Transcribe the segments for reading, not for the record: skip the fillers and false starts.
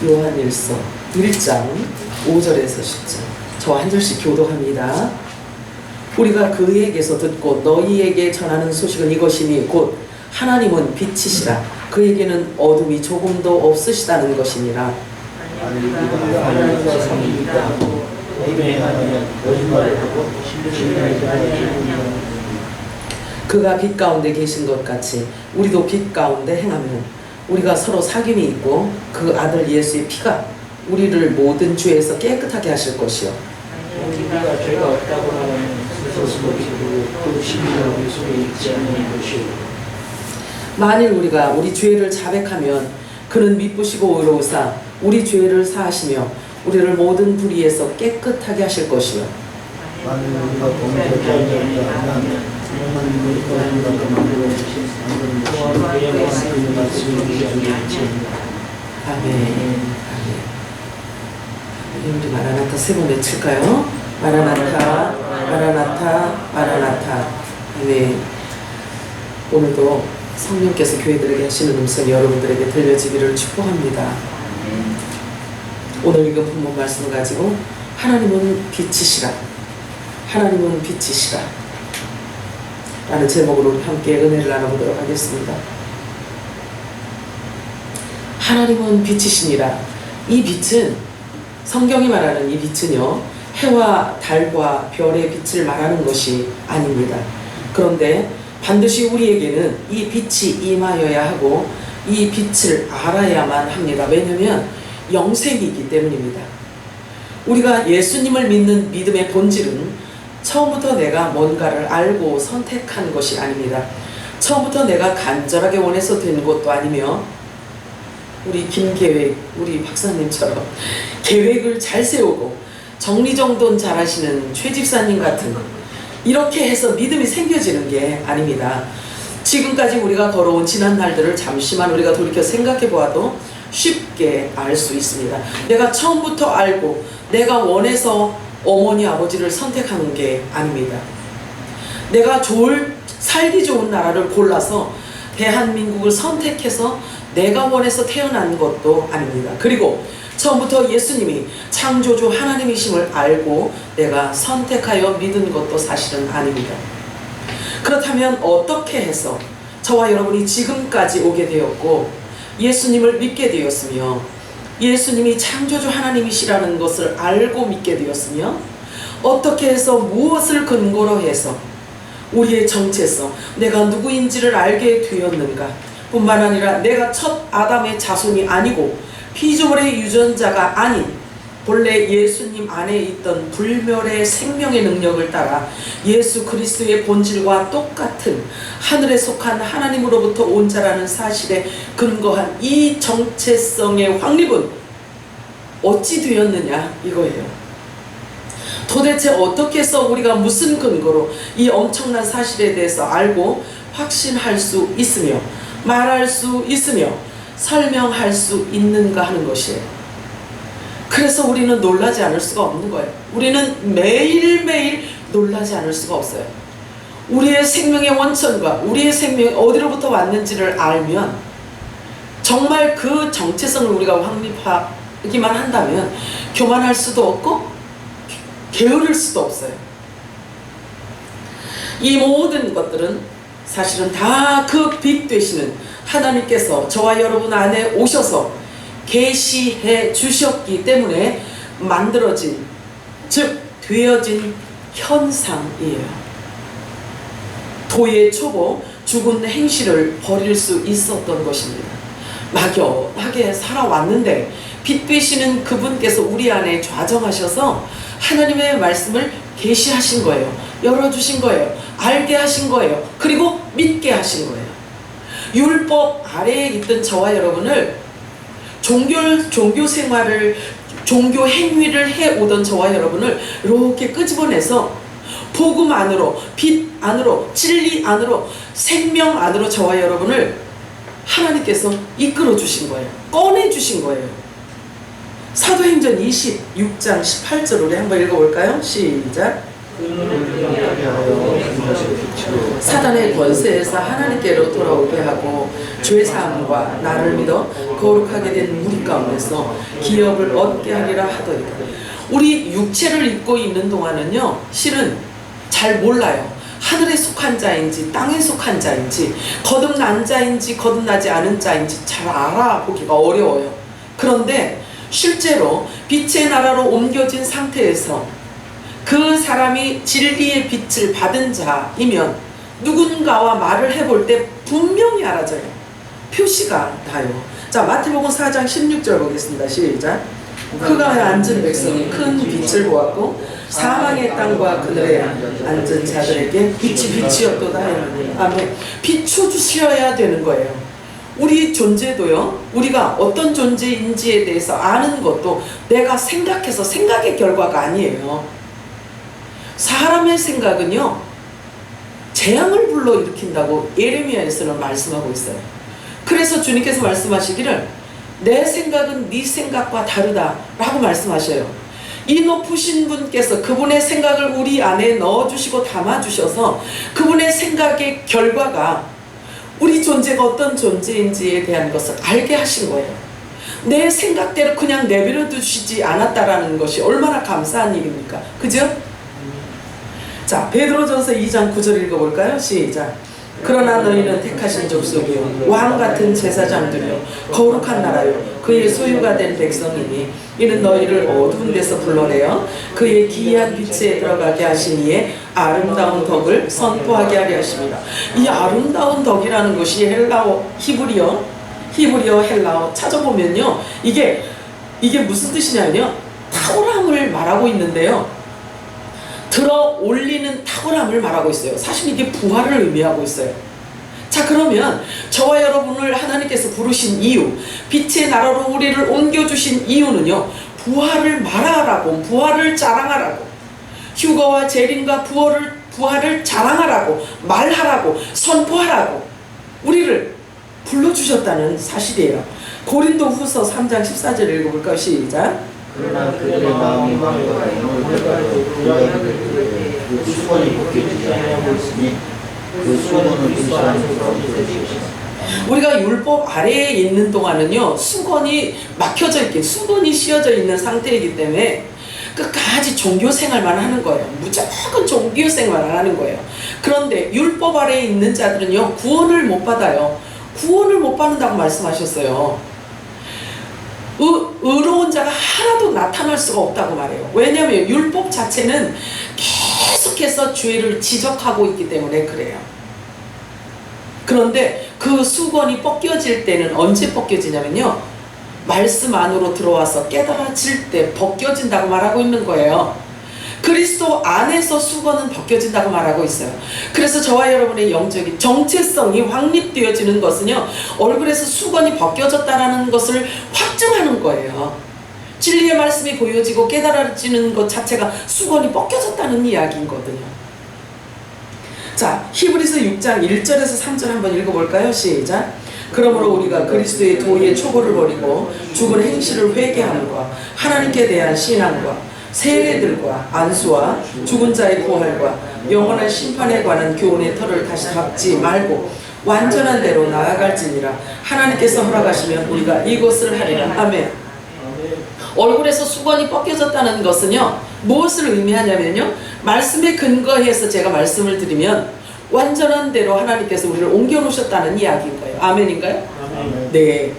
요한일서 1장 5절에서 10절. 저와 한 절씩 교독합니다. 우리가 그에게서 듣고 너희에게 전하는 소식은 이것이니 곧 하나님은 빛이시라. 그에게는 어둠이 조금도 없으시다는 것이니라. 그가 빛 가운데 계신 것 같이 우리도 빛 가운데 행하면 우리가 서로 사귐이 있고 그 아들 예수의 피가 우리를 모든 죄에서 깨끗하게 하실 것이요. 우리가 죄가 없다고 하면 스스로 모르고 그 신비가 우리 속에 있지 않는 것이요. 만일 우리가 우리 죄를 자백하면 그는 믿으시고 의로우사 우리 죄를 사하시며 우리를 모든 불의에서 깨끗하게 하실 것이요. 만일 우리가 범죄하지 않는다면 하나님을 떠난다고 만들어 주신 하나님 또한 그의 말씀을 이해하지 아멘. 우리 마라나타 세 번 외칠까요? 마라나타, 마라나타, 마라나타. 아멘. 오늘도 성령께서 교회들에게 하시는 음성이 여러분들에게 들려지기를 축복합니다. 오늘 읽은 본문 말씀을 가지고 하나님은 빛이시라, 하나님은 빛이시라 라는 제목으로 함께 은혜를 나눠보도록 하겠습니다. 하나님은 빛이시니라. 이 빛은, 성경이 말하는 이 빛은요, 해와 달과 별의 빛을 말하는 것이 아닙니다. 그런데 반드시 우리에게는 이 빛이 임하여야 하고 이 빛을 알아야만 합니다. 왜냐하면 영생이기 때문입니다. 우리가 예수님을 믿는 믿음의 본질은 처음부터 내가 뭔가를 알고 선택한 것이 아닙니다. 처음부터 내가 간절하게 원해서 된 것도 아니며 우리 김계획, 우리 박사님처럼 계획을 잘 세우고 정리정돈 잘 하시는 최 집사님 같은 이렇게 해서 믿음이 생겨지는 게 아닙니다. 지금까지 우리가 걸어온 지난 날들을 잠시만 우리가 돌이켜 생각해 보아도 쉽게 알 수 있습니다. 내가 처음부터 알고 내가 원해서 어머니 아버지를 선택하는 게 아닙니다. 내가 살기 좋은 나라를 골라서 대한민국을 선택해서 내가 원해서 태어난 것도 아닙니다. 그리고 처음부터 예수님이 창조주 하나님이심을 알고 내가 선택하여 믿은 것도 사실은 아닙니다. 그렇다면 어떻게 해서 저와 여러분이 지금까지 오게 되었고 예수님을 믿게 되었으며 예수님이 창조주 하나님이시라는 것을 알고 믿게 되었으며 어떻게 해서 무엇을 근거로 해서 우리의 정체성, 내가 누구인지를 알게 되었는가 뿐만 아니라 내가 첫 아담의 자손이 아니고 피조물의 유전자가 아닌 본래 예수님 안에 있던 불멸의 생명의 능력을 따라 예수 그리스도의 본질과 똑같은 하늘에 속한 하나님으로부터 온 자라는 사실에 근거한 이 정체성의 확립은 어찌 되었느냐 이거예요. 도대체 어떻게 해서 우리가 무슨 근거로 이 엄청난 사실에 대해서 알고 확신할 수 있으며 말할 수 있으며 설명할 수 있는가 하는 것이에요. 그래서 우리는 놀라지 않을 수가 없는 거예요. 우리는 매일매일 놀라지 않을 수가 없어요. 우리의 생명의 원천과 우리의 생명이 어디로부터 왔는지를 알면 정말 그 정체성을 우리가 확립하기만 한다면 교만할 수도 없고 게으를 수도 없어요. 이 모든 것들은 사실은 다 그 빛 되시는 하나님께서 저와 여러분 안에 오셔서 계시해 주셨기 때문에 만들어진, 즉 되어진 현상이에요. 도의 초보 죽은 행실을 버릴 수 있었던 것입니다. 막연하게 살아왔는데 빛 되시는 그분께서 우리 안에 좌정하셔서 하나님의 말씀을 계시하신 거예요. 열어주신 거예요. 알게 하신 거예요. 그리고 믿게 하신 거예요. 율법 아래에 있던 저와 여러분을 종교 생활을, 종교 행위를 해오던 저와 여러분을 이렇게 끄집어내서 복음 안으로, 빛 안으로, 진리 안으로, 생명 안으로 저와 여러분을 하나님께서 이끌어 주신 거예요. 꺼내 주신 거예요. 사도행전 26장 18절 우리 한번 읽어볼까요? 시작. 그 눈을 뜨게 하여 인자의 빛으로 사단의 권세에서 하나님께로 돌아오게 하고 죄 사함과 나를 믿어 거룩하게 된 우리 가운데서 기업을 얻게 하리라 하더이다. 우리 육체를 입고 있는 동안은요, 실은 잘 몰라요. 하늘에 속한 자인지 땅에 속한 자인지 거듭난 자인지 거듭나지 않은 자인지 잘 알아보기가 어려워요. 그런데 실제로 빛의 나라로 옮겨진 상태에서 그 사람이 진리의 빛을 받은 자이면 누군가와 말을 해볼 때 분명히 알아져요. 표시가 나요. 자, 마태복음 4장 16절 보겠습니다. 시작. 그가에 앉은 백성이 큰 빛을 보았고 사망의 땅과 그늘에 앉은 자들에게 빛이 빛이었도다. 아멘. 비춰주셔야 되는 거예요. 우리 존재도요, 우리가 어떤 존재인지에 대해서 아는 것도 내가 생각해서 생각의 결과가 아니에요. 사람의 생각은요, 재앙을 불러일으킨다고 예레미야에서는 말씀하고 있어요. 그래서 주님께서 말씀하시기를 내 생각은 네 생각과 다르다 라고 말씀하셔요. 이 높으신 분께서 그분의 생각을 우리 안에 넣어주시고 담아주셔서 그분의 생각의 결과가 우리 존재가 어떤 존재인지에 대한 것을 알게 하신 거예요. 내 생각대로 그냥 내버려 두시지 않았다라는 것이 얼마나 감사한 일입니까? 그죠? 자, 베드로전서 2장 9절 읽어볼까요? 시작. 그러나 너희는 택하신 족속이요 왕같은 제사장들이요 거룩한 나라요 그의 소유가 된 백성이니 이는 너희를 어두운 데서 불러내어 그의 기이한 빛에 들어가게 하신 이의 아름다운 덕을 선포하게 하려 하십니다. 이 아름다운 덕이라는 것이 헬라어, 히브리어, 헬라어 찾아보면요, 이게 무슨 뜻이냐면요, 탁월함을 말하고 있는데요, 들어 올리는 탁월함을 말하고 있어요. 사실 이게 부활을 의미하고 있어요. 자, 그러면 저와 여러분을 하나님께서 부르신 이유, 빛의 나라로 우리를 옮겨주신 이유는요, 부활을 말하라고, 부활을 자랑하라고, 휴거와 재림과 부활을 자랑하라고, 말하라고, 선포하라고 우리를 불러주셨다는 사실이에요. 고린도 후서 3장 14절 읽어볼까요? 시작. 그러나 그들의 마음이 망하여 그 수건이 벗겨지지 않고 있으니 그 수건은 불쌍한 우리가 율법 아래에 있는 동안은요, 수건이 막혀져 있게, 수건이 씌어져 있는 상태이기 때문에 끝까지 종교 생활만 하는 거예요. 무조건 종교 생활을 하는 거예요. 그런데 율법 아래에 있는 자들은요, 구원을 못 받아요. 구원을 못 받는다고 말씀하셨어요. 의로운 자가 하나도 나타날 수가 없다고 말해요. 왜냐하면 율법 자체는 계속해서 죄를 지적하고 있기 때문에 그래요. 그런데 그 수건이 벗겨질 때는 언제 벗겨지냐면요, 말씀 안으로 들어와서 깨달아질 때 벗겨진다고 말하고 있는 거예요. 그리스도 안에서 수건은 벗겨진다고 말하고 있어요. 그래서 저와 여러분의 영적인 정체성이 확립되어지는 것은요, 얼굴에서 수건이 벗겨졌다라는 것을 확증하는 거예요. 진리의 말씀이 보여지고 깨달아지는 것 자체가 수건이 벗겨졌다는 이야기거든요. 자, 히브리서 6장 1절에서 3절 한번 읽어볼까요? 시작. 그러므로 우리가 그리스도의 도의 초보를 버리고 죽은 행실을 회개함과 하나님께 대한 신앙과 세례들과 안수와 죽은 자의 부활과 영원한 심판에 관한 교훈의 털을 다시 덮지 말고 완전한 대로 나아갈지니라. 하나님께서 허락하시면 우리가 이것을 하리라. 아멘. 얼굴에서 수건이 벗겨졌다는 것은요, 무엇을 의미하냐면요, 말씀에 근거해서 제가 말씀을 드리면 완전한 대로 하나님께서 우리를 옮겨놓으셨다는 이야기인 거예요. 아멘인가요? 아멘. 네.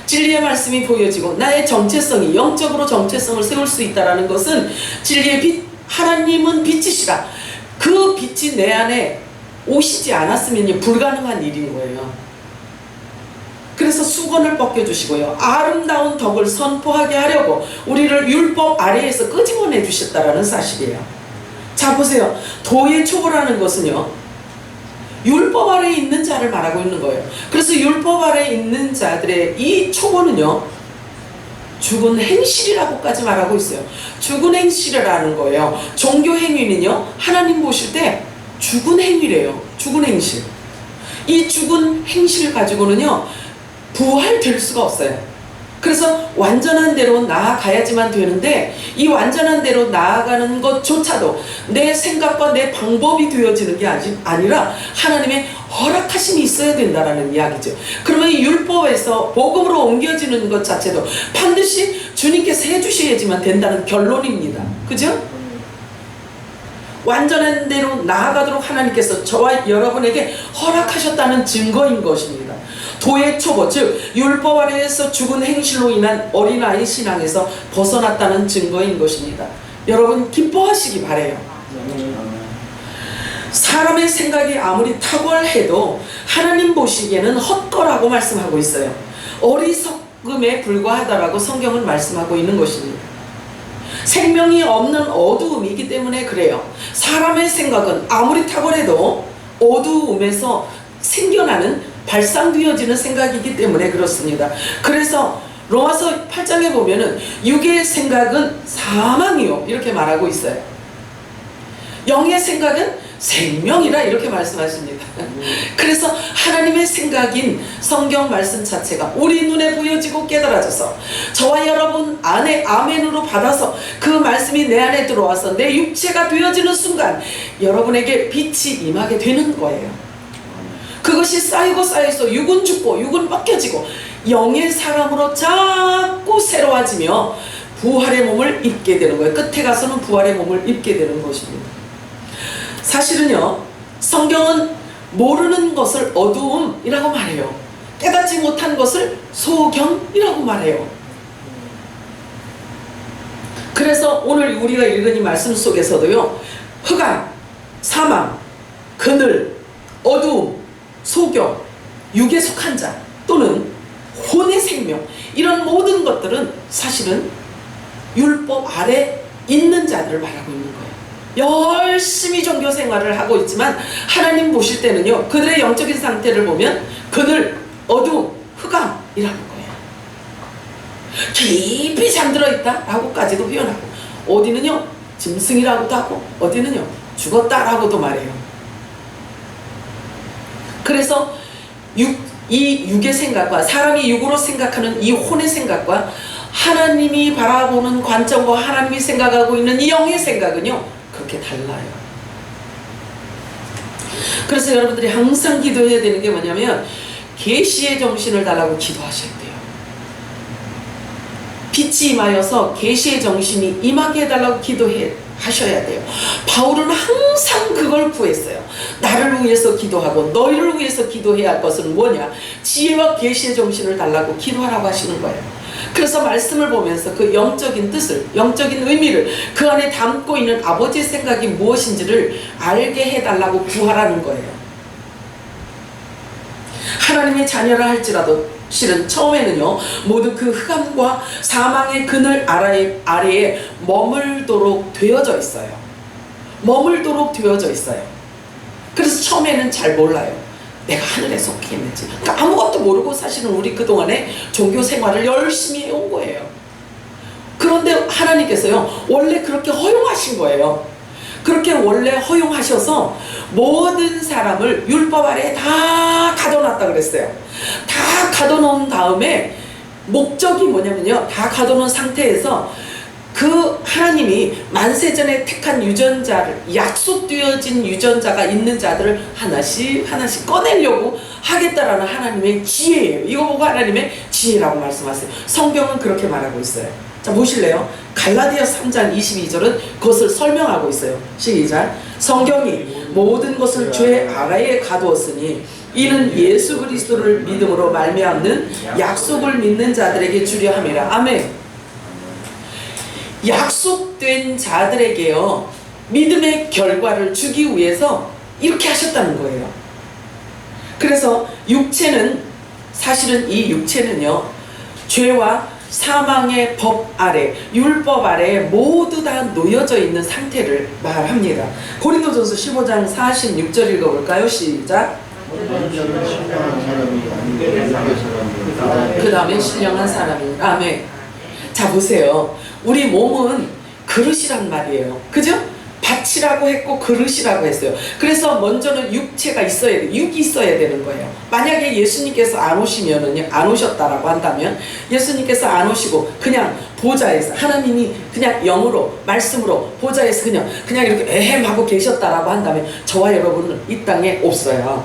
진리의 말씀이 보여지고 나의 정체성이, 영적으로 정체성을 세울 수 있다는 것은 진리의 빛, 하나님은 빛이시라. 그 빛이 내 안에 오시지 않았으면 불가능한 일인 거예요. 그래서 수건을 벗겨주시고요, 아름다운 덕을 선포하게 하려고 우리를 율법 아래에서 끄집어내 주셨다는 사실이에요. 자, 보세요. 도의 초보라는 것은요, 율법 아래에 있는 자를 말하고 있는 거예요. 그래서 율법 아래에 있는 자들의 이 초보는요, 죽은 행실이라고까지 말하고 있어요. 죽은 행실이라는 거예요. 종교 행위는요, 하나님 보실 때 죽은 행위래요. 죽은 행실. 이 죽은 행실 가지고는요, 부활될 수가 없어요. 그래서 완전한 대로 나아가야지만 되는데 이 완전한 대로 나아가는 것조차도 내 생각과 내 방법이 되어지는 게 아니라 하나님의 허락하심이 있어야 된다라는 이야기죠. 그러면 이 율법에서 복음으로 옮겨지는 것 자체도 반드시 주님께서 해주셔야지만 된다는 결론입니다. 그죠? 완전한 대로 나아가도록 하나님께서 저와 여러분에게 허락하셨다는 증거인 것입니다. 도의 초보, 즉 율법 아래에서 죽은 행실로 인한 어린아이 신앙에서 벗어났다는 증거인 것입니다. 여러분 기뻐하시기 바래요. 사람의 생각이 아무리 탁월해도 하나님 보시기에는 헛거라고 말씀하고 있어요. 어리석음에 불과하다라고 성경은 말씀하고 있는 것입니다. 생명이 없는 어두움이기 때문에 그래요. 사람의 생각은 아무리 탁월해도 어두움에서 생겨나는 발상되어지는 생각이기 때문에 그렇습니다. 그래서 로마서 8장에 보면은 육의 생각은 사망이요 이렇게 말하고 있어요. 영의 생각은 생명이라 이렇게 말씀하십니다. 그래서 하나님의 생각인 성경 말씀 자체가 우리 눈에 보여지고 깨달아져서 저와 여러분 안에 아멘으로 받아서 그 말씀이 내 안에 들어와서 내 육체가 되어지는 순간 여러분에게 빛이 임하게 되는 거예요. 그것이 쌓이고 쌓여서 육은 죽고 육은 벗겨지고 영의 사람으로 자꾸 새로워지며 부활의 몸을 입게 되는 거예요. 끝에 가서는 부활의 몸을 입게 되는 것입니다. 사실은요, 성경은 모르는 것을 어두움이라고 말해요. 깨닫지 못한 것을 소경이라고 말해요. 그래서 오늘 우리가 읽은 이 말씀 속에서도요, 흑암, 사망, 그늘, 어두움, 소경, 육에 속한 자 또는 혼의 생명, 이런 모든 것들은 사실은 율법 아래 있는 자들을 말하고 있는 거예요. 열심히 종교 생활을 하고 있지만 하나님 보실 때는요, 그들의 영적인 상태를 보면 그늘, 어두움, 흑암이라는 거예요. 깊이 잠들어 있다 라고까지도 표현하고, 어디는요 짐승이라고도 하고 어디는요 죽었다라고도 말해요. 그래서 이 육의 생각과 사람이 육으로 생각하는 이 혼의 생각과 하나님이 바라보는 관점과 하나님이 생각하고 있는 이 영의 생각은요 그렇게 달라요. 그래서 여러분들이 항상 기도해야 되는 게 뭐냐면 계시의 정신을 달라고 기도하셔야 돼요. 빛이 임하여서 계시의 정신이 임하게 해달라고 기도하셔야 돼요. 바울은 항상 그걸 구했어요. 나를 위해서 기도하고 너희를 위해서 기도해야 할 것은 뭐냐? 지혜와 계시의 정신을 달라고 기도하라고 하시는 거예요. 그래서 말씀을 보면서 그 영적인 뜻을, 영적인 의미를, 그 안에 담고 있는 아버지의 생각이 무엇인지를 알게 해달라고 구하라는 거예요. 하나님의 자녀라 할지라도 실은 처음에는요 모두 그 흑암과 사망의 그늘 아래에 머물도록 되어져 있어요. 머물도록 되어져 있어요. 그래서 처음에는 잘 몰라요. 내가 하늘에 속해 있는지. 그러니까 아무것도 모르고 사실은 우리 그동안에 종교 생활을 열심히 해온 거예요. 그런데 하나님께서요 원래 그렇게 허용하신 거예요. 그렇게 원래 허용하셔서 모든 사람을 율법 아래에 다 가둬놨다 그랬어요. 다 가둬놓은 다음에 목적이 뭐냐면요, 다 가둬놓은 상태에서 그 하나님이 만세전에 택한 유전자를, 약속되어진 유전자가 있는 자들을 하나씩 하나씩 꺼내려고 하겠다라는 하나님의 지혜예요. 이거 보고 하나님의 지혜라고 말씀하세요. 성경은 그렇게 말하고 있어요. 자, 보실래요? 갈라디아 3장 22절은 그것을 설명하고 있어요. 시작. 성경이 모든 것을 죄 아래에 가두었으니 이는 예수 그리스도를 믿음으로 말미암는 약속을 믿는 자들에게 주려 함이라. 아멘. 약속된 자들에게요 믿음의 결과를 주기 위해서 이렇게 하셨다는 거예요. 그래서 육체는, 사실은 이 육체는요 죄와 사망의 법 아래, 율법 아래 모두 다 놓여져 있는 상태를 말합니다. 고린도전서 15장 46절 읽어볼까요? 시작. 그 다음에 신령한 사람이. 아멘. 자, 보세요. 우리 몸은 그릇이란 말이에요. 그죠? 밭이라고 했고 그릇이라고 했어요. 그래서 먼저는 육체가 있어야 돼. 육이 있어야 되는 거예요. 만약에 예수님께서 안 오시면은요, 안 오셨다라고 한다면, 예수님께서 안 오시고 그냥 보좌에서, 하나님이 그냥 영으로 말씀으로 보좌에서 그냥 이렇게 에헴하고 계셨다라고 한다면 저와 여러분은 이 땅에 없어요.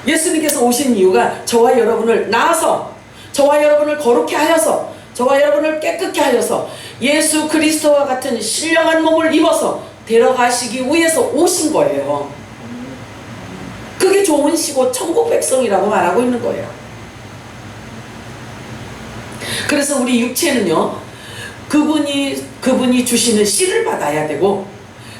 예수님께서 오신 이유가 저와 여러분을 낳아서, 저와 여러분을 거룩해 하여서, 저와 여러분을 깨끗게 하여서 예수 그리스도와 같은 신령한 몸을 입어서 데려가시기 위해서 오신 거예요. 그게 좋은 시고 천국 백성이라고 말하고 있는 거예요. 그래서 우리 육체는요, 그분이 주시는 씨를 받아야 되고,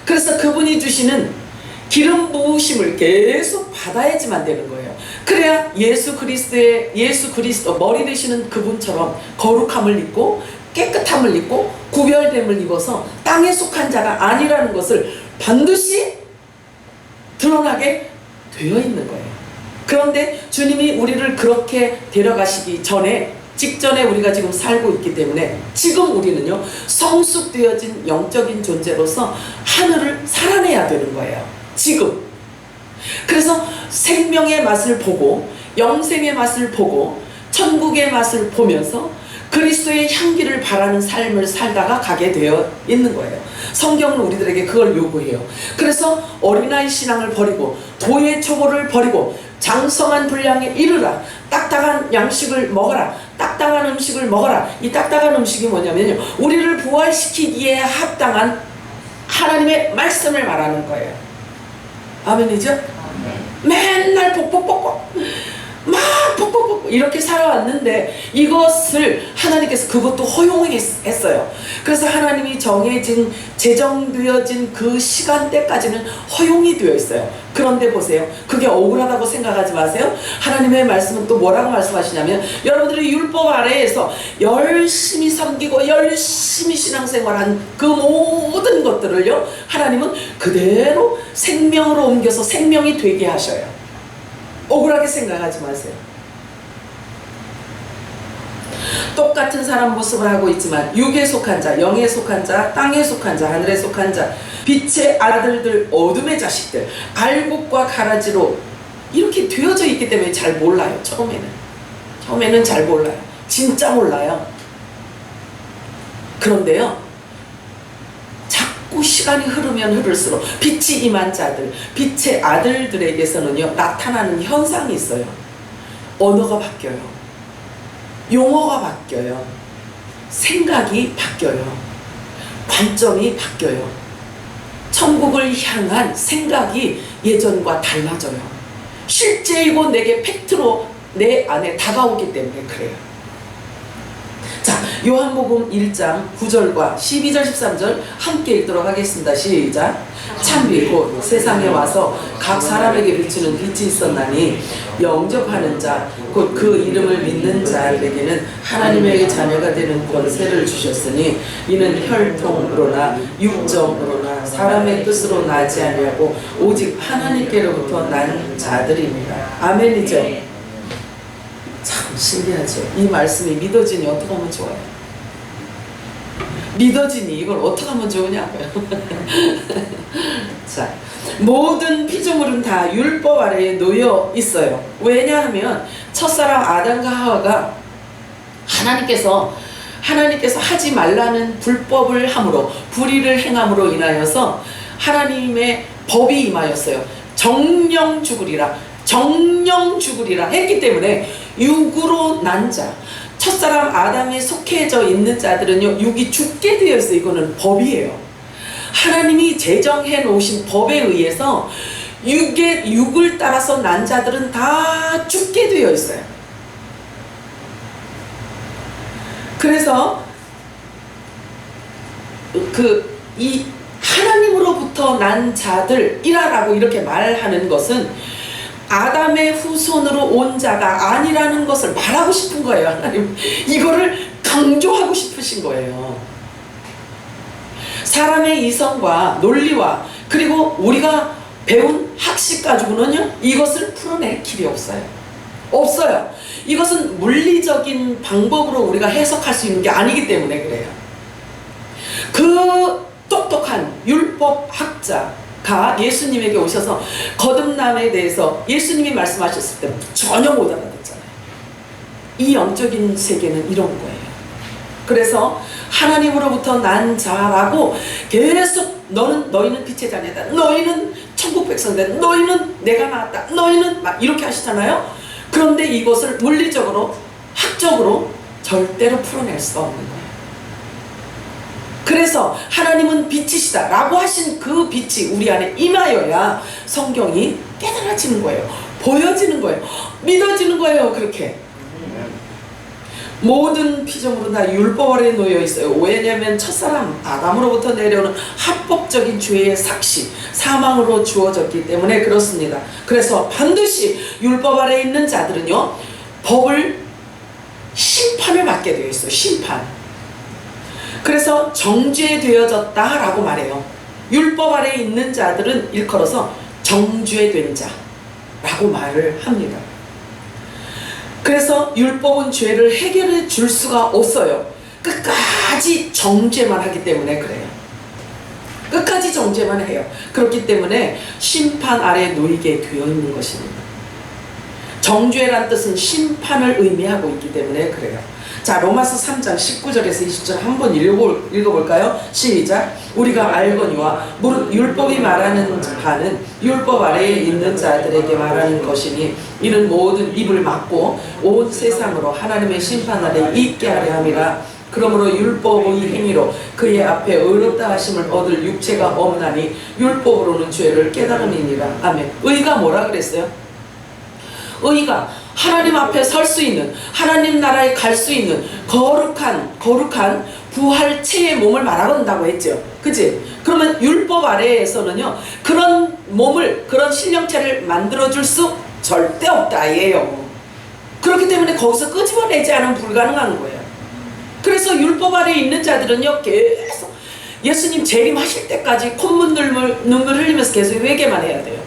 그래서 그분이 주시는 기름 부으심을 계속 받아야지만 되는 거예요. 그래야 예수 그리스도 머리 되시는 그분처럼 거룩함을 입고 깨끗함을 입고 구별됨을 입어서 땅에 속한 자가 아니라는 것을 반드시 드러나게 되어 있는 거예요. 그런데 주님이 우리를 그렇게 데려가시기 전에, 직전에 우리가 지금 살고 있기 때문에 지금 우리는요, 성숙되어진 영적인 존재로서 하늘을 살아내야 되는 거예요. 지금. 그래서 생명의 맛을 보고, 영생의 맛을 보고, 천국의 맛을 보면서 그리스도의 향기를 바라는 삶을 살다가 가게 되어 있는 거예요. 성경은 우리들에게 그걸 요구해요. 그래서 어린아이 신앙을 버리고 도의 초보를 버리고 장성한 분량에 이르라. 딱딱한 양식을 먹어라. 딱딱한 음식을 먹어라. 이 딱딱한 음식이 뭐냐면요, 우리를 부활시키기에 합당한 하나님의 말씀을 말하는 거예요. 아멘이죠? 맨날 폭폭폭폭 막 폭폭폭 이렇게 살아왔는데 이것을 하나님께서 그것도 허용했어요. 그래서 하나님이 제정되어진 그 시간대까지는 허용이 되어 있어요. 그런데 보세요, 그게 억울하다고 생각하지 마세요. 하나님의 말씀은 또 뭐라고 말씀하시냐면, 여러분들이 율법 아래에서 열심히 섬기고 열심히 신앙생활한 그 모든 것들을요, 하나님은 그대로 생명으로 옮겨서 생명이 되게 하셔요. 억울하게 생각하지 마세요. 똑같은 사람 모습을 하고 있지만 육에 속한 자, 영에 속한 자, 땅에 속한 자, 하늘에 속한 자, 빛의 아들들, 어둠의 자식들, 알곡과 가라지로 이렇게 되어져 있기 때문에 잘 몰라요. 처음에는 잘 몰라요. 진짜 몰라요. 그런데요, 자꾸 시간이 흐르면 흐를수록 빛이 임한 자들, 빛의 아들들에게서는요, 나타나는 현상이 있어요. 언어가 바뀌어요. 용어가 바뀌어요. 생각이 바뀌어요. 관점이 바뀌어요. 천국을 향한 생각이 예전과 달라져요. 실제이고 내게 팩트로 내 안에 다가오기 때문에 그래요. 자, 요한복음 1장 9절과 12절 13절 함께 읽도록 하겠습니다. 시작. 참빛 곧 세상에 와서 각 사람에게 비추는 빛이 있었나니 영접하는 자 곧 그 이름을 믿는 자에게는 하나님의 자녀가 되는 권세를 주셨으니 이는 혈통으로나 육정으로나 사람의 뜻으로 나지 아니하고 오직 하나님께로부터 난 자들입니다. 아멘이죠? 참 신기하죠. 이 말씀이 믿어지니 어떻게 하면 좋아요? 믿어지니 이걸 어떻게 하면 좋으냐고요. 자, 모든 피조물은 다 율법 아래에 놓여 있어요. 왜냐하면 첫사람 아담과 하와가 하나님께서 하지 말라는 불법을 함으로, 불의를 행함으로 인하여서 하나님의 법이 임하였어요. 정령 죽으리라 했기 때문에 육으로 난 자, 첫사람 아담에 속해져 있는 자들은요, 육이 죽게 되어 있어요. 이거는 법이에요. 하나님이 제정해 놓으신 법에 의해서 육을 따라서 난 자들은 다 죽게 되어 있어요. 그래서 이 하나님으로부터 난 자들이라고 이렇게 말하는 것은 아담의 후손으로 온 자가 아니라는 것을 말하고 싶은 거예요. 하나님 이거를 강조하고 싶으신 거예요. 사람의 이성과 논리와 그리고 우리가 배운 학식 가지고는요, 이것을 풀어낼 길이 없어요. 이것은 물리적인 방법으로 우리가 해석할 수 있는 게 아니기 때문에 그래요. 그 똑똑한 율법학자가 예수님에게 오셔서 거듭남에 대해서 예수님이 말씀하셨을 때 전혀 못 알아듣잖아요. 이 영적인 세계는 이런 거예요. 그래서 하나님으로부터 난 자라고 계속 너희는 빛의 자녀다, 너희는 천국 백성이다, 너희는 내가 낳았다, 너희는 막 이렇게 하시잖아요. 그런데 이것을 물리적으로 학적으로 절대로 풀어낼 수 없는 거예요. 그래서 하나님은 빛이시다 라고 하신 그 빛이 우리 안에 임하여야 성경이 깨달아지는 거예요. 보여지는 거예요. 믿어지는 거예요. 그렇게 모든 피조물은 다 율법 아래에 놓여 있어요. 왜냐하면 첫사람 아담으로부터 내려오는 합법적인 죄의 삭시, 사망으로 주어졌기 때문에 그렇습니다. 그래서 반드시 율법 아래에 있는 자들은요, 법을, 심판을 받게 되어 있어요. 심판. 그래서 정죄되어졌다라고 말해요. 율법 아래에 있는 자들은 일컬어서 정죄된 자라고 말을 합니다. 그래서 율법은 죄를 해결해 줄 수가 없어요. 끝까지 정죄만 하기 때문에 그래요. 끝까지 정죄만 해요. 그렇기 때문에 심판 아래에 놓이게 되어 있는 것입니다. 정죄란 뜻은 심판을 의미하고 있기 때문에 그래요. 자, 로마서 3장 19절에서 20절 한번 읽어볼까요? 시작. 우리가 알거니와 무릇 율법이 말하는 바는 율법 아래에 있는 자들에게 말하는 것이니 이는 모든 입을 막고 온 세상으로 하나님의 심판 아래 있게 하려 함이라. 그러므로 율법의 행위로 그의 앞에 의롭다 하심을 얻을 육체가 없나니 율법으로는 죄를 깨달음이니라. 아멘. 의가 뭐라 그랬어요? 의가 하나님 앞에 설 수 있는, 하나님 나라에 갈 수 있는 거룩한 부활체의 몸을 말한다고 했죠. 그치? 그러면 율법 아래에서는요, 그런 몸을, 그런 신령체를 만들어줄 수 절대 없다 이에요. 그렇기 때문에 거기서 끄집어내지 않으면 불가능한 거예요. 그래서 율법 아래에 있는 자들은요, 계속 예수님 재림하실 때까지 콧물 눈물 흘리면서 계속 회개만 해야 돼요.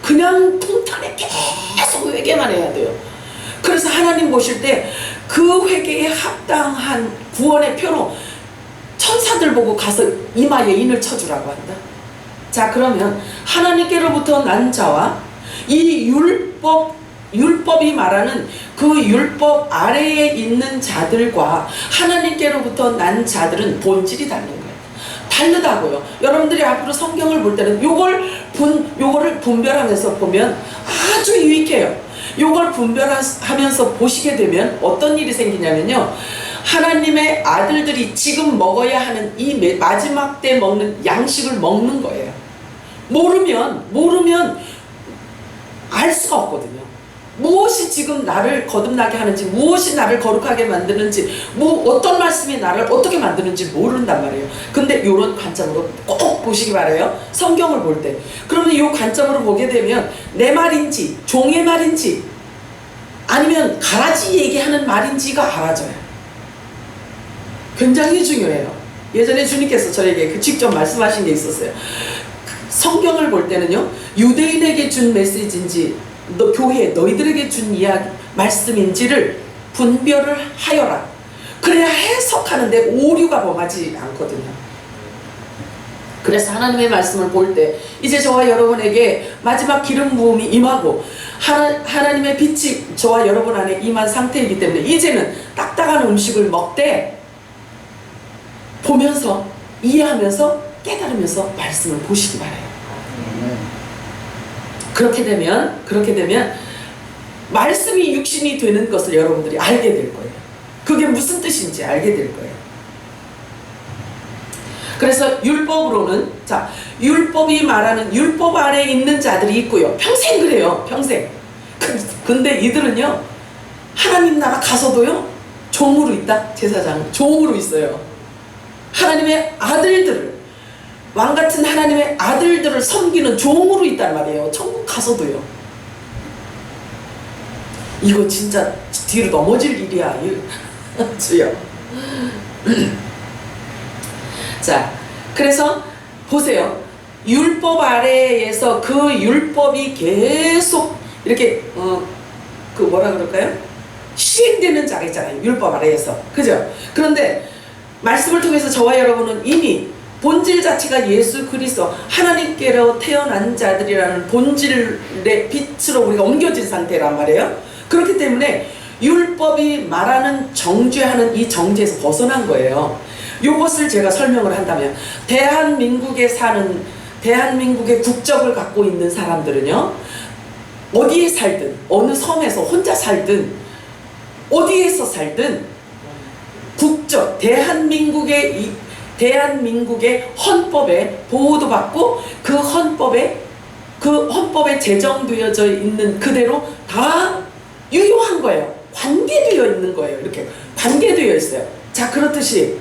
그냥 통탄에 계속 회개만 해야 돼요. 그래서 하나님 보실 때 그 회개에 합당한 구원의 표로 천사들 보고 가서 이마에 인을 쳐주라고 한다. 자, 그러면 하나님께로부터 난 자와 이 율법이 말하는 그 율법 아래에 있는 자들과 하나님께로부터 난 자들은 본질이 다른 거예요. 다르다고요. 여러분들이 앞으로 성경을 볼 때는 요거를 분별하면서 보면 아주 유익해요. 요걸 분별하면서 보시게 되면 어떤 일이 생기냐면요, 하나님의 아들들이 지금 먹어야 하는 이 마지막 때 먹는 양식을 먹는 거예요. 모르면 알 수가 없거든요. 무엇이 지금 나를 거듭나게 하는지, 무엇이 나를 거룩하게 만드는지, 어떤 말씀이 나를 어떻게 만드는지 모른단 말이에요. 근데 이런 관점으로 꼭 보시기 바라요. 성경을 볼 때. 그러면 이 관점으로 보게 되면 내 말인지 종의 말인지 아니면 가라지 얘기하는 말인지가 알아져요. 굉장히 중요해요. 예전에 주님께서 저에게 직접 말씀하신 게 있었어요. 성경을 볼 때는요, 유대인에게 준 메시지인지 교회 너희들에게 준 이야기 말씀인지를 분별을 하여라. 그래야 해석하는데 오류가 범하지 않거든요. 그래서 하나님의 말씀을 볼 때 이제 저와 여러분에게 마지막 기름 부음이 임하고 하나님의 빛이 저와 여러분 안에 임한 상태이기 때문에 이제는 딱딱한 음식을 먹되 보면서 이해하면서 깨달으면서 말씀을 보시기 바라요. 그렇게 되면 말씀이 육신이 되는 것을 여러분들이 알게 될 거예요. 그게 무슨 뜻인지 알게 될 거예요. 그래서 율법으로는, 자, 율법이 말하는 율법 아래에 있는 자들이 있고요. 평생 그래요. 평생. 근데 이들은요, 하나님 나라 가서도요, 종으로 있다. 제사장 종으로 있어요. 하나님의 아들들을, 왕같은 하나님의 아들들을 섬기는 종으로 있단 말이에요. 천국 가서도요. 이거 진짜 뒤로 넘어질 일이야. 주여. 자, 그래서 보세요. 율법 아래에서 그 율법이 계속 이렇게 그 뭐라 그럴까요? 시행되는 자가 있잖아요. 율법 아래에서. 그죠? 그런데 말씀을 통해서 저와 여러분은 이미 본질 자체가 예수 그리스도 하나님께로 태어난 자들이라는 본질의 빛으로 우리가 옮겨진 상태란 말이에요. 그렇기 때문에 율법이 말하는 정죄하는 이 정죄에서 벗어난 거예요. 이것을 제가 설명을 한다면, 대한민국의 국적을 갖고 있는 사람들은요, 어디에 살든, 어느 섬에서 혼자 살든, 어디에서 살든 국적, 대한민국의 헌법에 보호도 받고 그 헌법에 제정되어져 있는 그대로 다 유효한 거예요. 관계되어 있는 거예요. 이렇게 관계되어 있어요. 자, 그렇듯이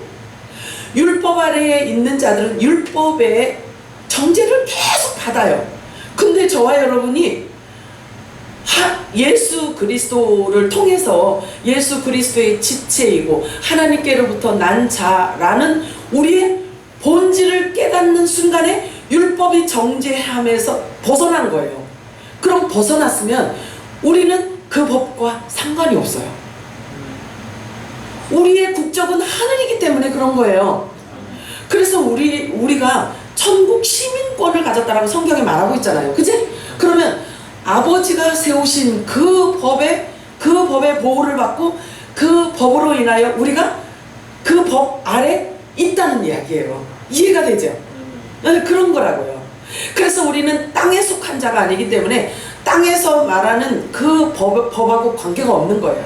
율법 아래에 있는 자들은 율법의 정죄를 계속 받아요. 근데 저와 여러분이 예수 그리스도를 통해서 예수 그리스도의 지체이고 하나님께로부터 난 자라는 우리의 본질을 깨닫는 순간에 율법이 정죄함에서 벗어난 거예요. 그럼 벗어났으면 우리는 그 법과 상관이 없어요. 우리의 국적은 하늘이기 때문에 그런 거예요. 그래서 우리가 천국 시민권을 가졌다라고 성경이 말하고 있잖아요. 그치? 그러면 아버지가 세우신 그 법의 보호를 받고 그 법으로 인하여 우리가 그 법 아래 있다는 이야기예요. 이해가 되죠? 그런 거라고요. 그래서 우리는 땅에 속한 자가 아니기 때문에 땅에서 말하는 그 법하고 관계가 없는 거예요.